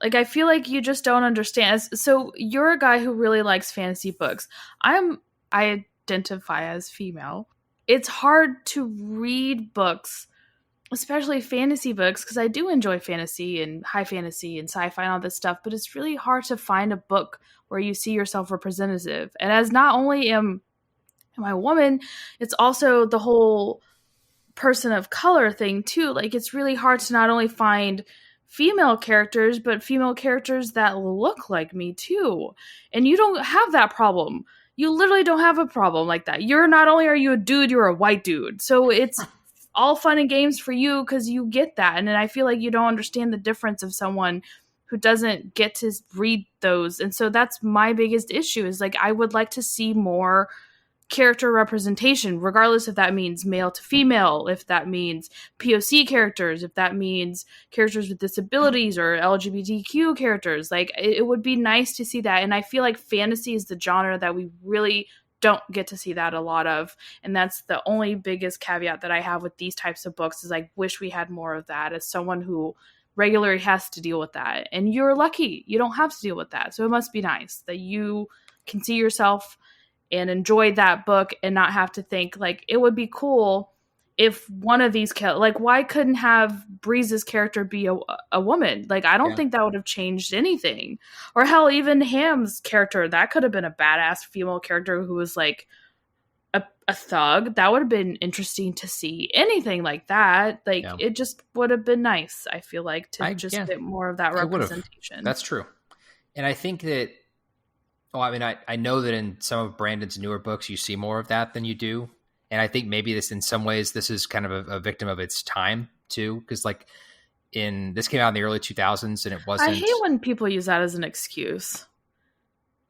Like, I feel like you just don't understand. So you're a guy who really likes fantasy books. I identify as female. It's hard to read books, especially fantasy books, because I do enjoy fantasy and high fantasy and sci-fi and all this stuff, but it's really hard to find a book where you see yourself representative. And as not only am I a woman, it's also the whole person of color thing too. Like, it's really hard to not only find female characters, but female characters that look like me too. And you don't have that problem. You literally don't have a problem like that. You're not only are you a dude, you're a white dude. So it's all fun and games for you because you get that. And then I feel like you don't understand the difference of someone who doesn't get to read those. And so that's my biggest issue is like, I would like to see more character representation, regardless if that means male to female, if that means POC characters, if that means characters with disabilities or LGBTQ characters. Like, it would be nice to see that. And I feel like fantasy is the genre that we really don't get to see that a lot of. And that's the only biggest caveat that I have with these types of books is I wish we had more of that as someone who regularly has to deal with that. And you're lucky you don't have to deal with that. So it must be nice that you can see yourself and enjoy that book and not have to think like it would be cool if one of these like why couldn't have Breeze's character be a woman? Like I don't think that would have changed anything. Or hell, even Ham's character, that could have been a badass female character who was like a thug. That would have been interesting to see. Anything like that, like it just would have been nice, I feel like, to get more of that representation. That's true. And I think that I know that in some of Brandon's newer books, you see more of that than you do. And I think maybe this, in some ways, this is kind of a victim of its time too. Because like this came out in the early 2000s and it wasn't. I hate when people use that as an excuse.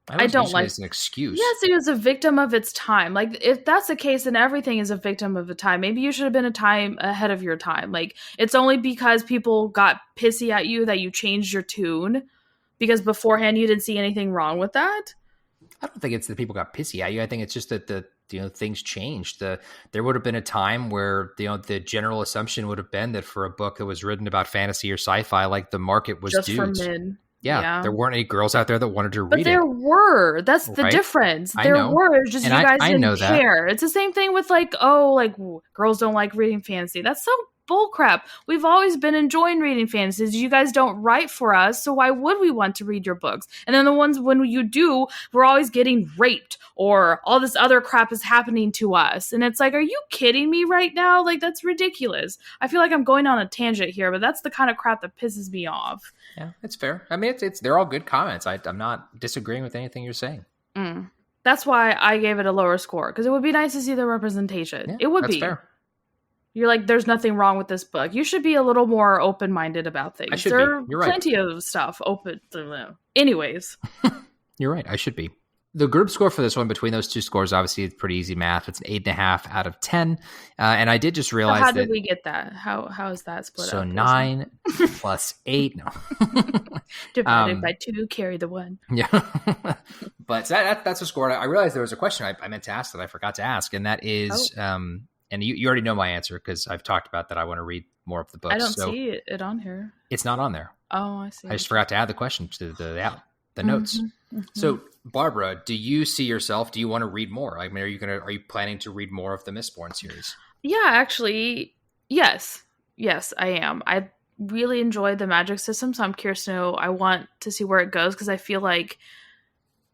I don't like it as an excuse. Yes, it was a victim of its time. Like if that's the case, then everything is a victim of a time. Maybe you should have been a time ahead of your time. Like it's only because people got pissy at you that you changed your tune. Because beforehand you didn't see anything wrong with that? I don't think it's that people got pissy at you. I think it's just that things changed. There would have been a time where the general assumption would have been that for a book that was written about fantasy or sci-fi, like the market was just dudes. For men. Yeah, there weren't any girls out there that wanted to read it. But there were. That's the difference. There were. Just and you guys didn't care. It's the same thing with like girls don't like reading fantasy. That's so bullcrap. We've always been enjoying reading fantasies. You guys don't write for us, so why would we want to read your books? And then the ones when you do, we're always getting raped or all this other crap is happening to us. And it's like, are you kidding me right now? Like, that's ridiculous. I feel like I'm going on a tangent here, but that's the kind of crap that pisses me off. Yeah, it's fair. I mean, they're all good comments. I'm not disagreeing with anything you're saying. That's why I gave it a lower score, because it would be nice to see the representation. Yeah, it would that's be. Fair. You're like, there's nothing wrong with this book. You should be a little more open-minded about things. I should there be. You're are plenty of stuff open. Anyways. You're right. I should be. The group score for this one, between those two scores, obviously it's pretty easy math. It's an 8.5 out of 10. And I did just realize how did we get that? How is that split up? So 9 plus 8. No. Divided by 2, carry the 1. Yeah. But that's a score. I realized there was a question I meant to ask that I forgot to ask. And that is... and you already know my answer because I've talked about that. I want to read more of the books. I don't see it on here. It's not on there. Oh, I see. I just forgot to add the question to the notes. Mm-hmm. So, Barbara, do you see yourself? Do you want to read more? I mean, are you planning to read more of the Mistborn series? Yeah, actually, yes, I am. I really enjoyed the magic system, so I'm curious to know. I want to see where it goes because I feel like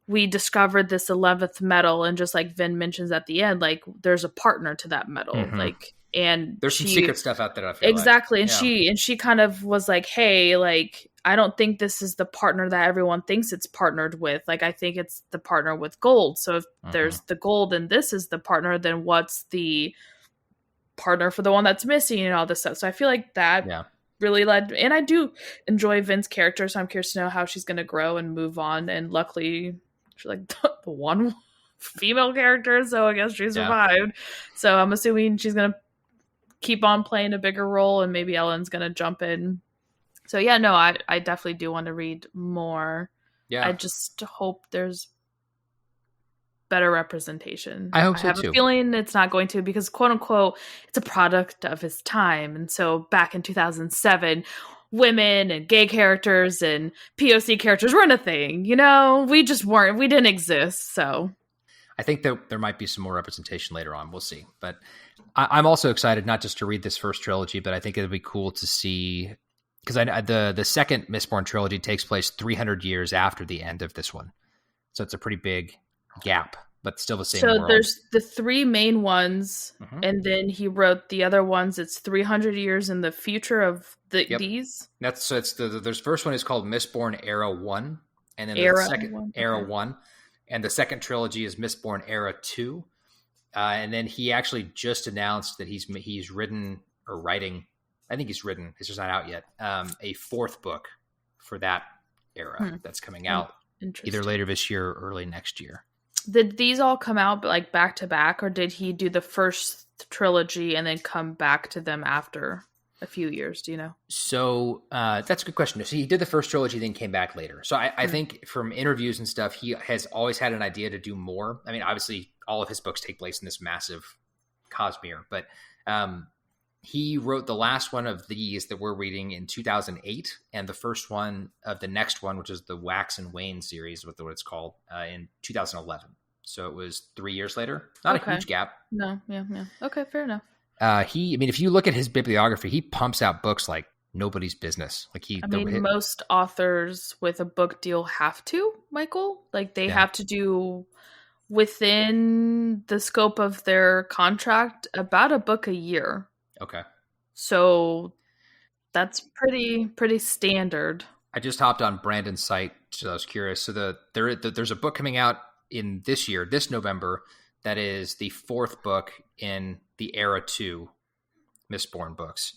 we discovered this 11th metal, and just like Vin mentions at the end, like there's a partner to that metal, like, and there's some secret stuff out there. I feel exactly, like. and she kind of was like, hey, like I don't think this is the partner that everyone thinks it's partnered with. Like I think it's the partner with gold. So if there's the gold and this is the partner, then what's the partner for the one that's missing and all this stuff? So I feel like that really led, and I do enjoy Vin's character, so I'm curious to know how she's going to grow and move on. And luckily, she's like the one female character, so I guess she survived. So I'm assuming she's going to keep on playing a bigger role, and maybe Ellen's going to jump in. So yeah, no, I definitely do want to read more. Yeah, I just hope there's better representation. I hope so too. I have a feeling it's not going to, because quote unquote, it's a product of its time. And so back in 2007, women and gay characters and POC characters weren't a thing. You know, we didn't exist. So I think that there might be some more representation later on. We'll see. But I'm also excited not just to read this first trilogy, but I think it'll be cool to see, because the second Mistborn trilogy takes place 300 years after the end of this one. So it's a pretty big gap, but still the same world. So there's the 3 main ones, and then he wrote the other ones. It's 300 years in the future of these. There's first one is called Mistborn Era 1, and then Era the second 1. Era 1, and the second trilogy is Mistborn Era 2. And then he actually just announced that he's written or writing. I think he's written. It's just not out yet. A 4th book for that era that's coming out either later this year or early next year. Did these all come out like back to back, or did he do the first trilogy and then come back to them after a few years? Do you know? So that's a good question. So he did the first trilogy, then came back later. So I think from interviews and stuff, he has always had an idea to do more. I mean, obviously, all of his books take place in this massive Cosmere, but he wrote the last one of these that we're reading in 2008, and the first one of the next one, which is the Wax and Wane series, what it's called, in 2011. So it was 3 years later. Not a huge gap. No, yeah. Okay, fair enough. If you look at his bibliography, he pumps out books like nobody's business. Like most authors with a book deal have to, Michael. Like they have to do within the scope of their contract about a book a year. Okay. So that's pretty standard. I just hopped on Brandon's site, so I was curious. So there's a book coming out in this year, this November, that is the fourth book in the Era 2 Mistborn books.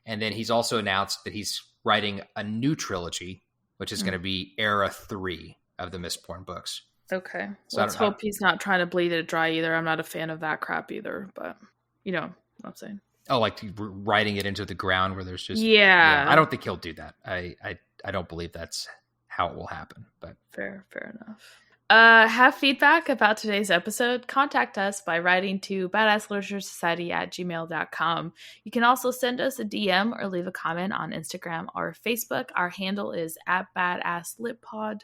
And then he's also announced that he's writing a new trilogy, which is going to be Era 3 of the Mistborn books. Okay. So let's hope he's not trying to bleed it dry either. I'm not a fan of that crap either, but you know what I'm saying. Oh, like writing it into the ground where there's just... Yeah. I don't think he'll do that. I don't believe that's how it will happen, but... Fair enough. Have feedback about today's episode? Contact us by writing to badassliteraturesociety@gmail.com. You can also send us a DM or leave a comment on Instagram or Facebook. Our handle is @badasslitpod,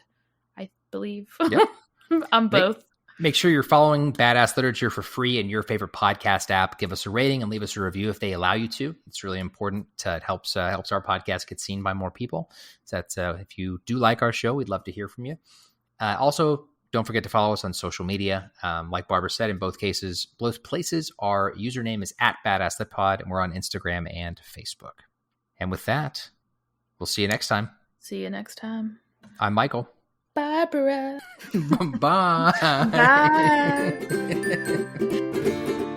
I believe. Yep. On both. Make sure you're following Badass Literature for free in your favorite podcast app. Give us a rating and leave us a review if they allow you to. It's really important. It helps our podcast get seen by more people. So that's, if you do like our show, we'd love to hear from you. Also, don't forget to follow us on social media. Like Barbara said, in both cases, both places, our username is @BadassLitPod, and we're on Instagram and Facebook. And with that, we'll see you next time. See you next time. I'm Michael. Barbara. Bye. Bye.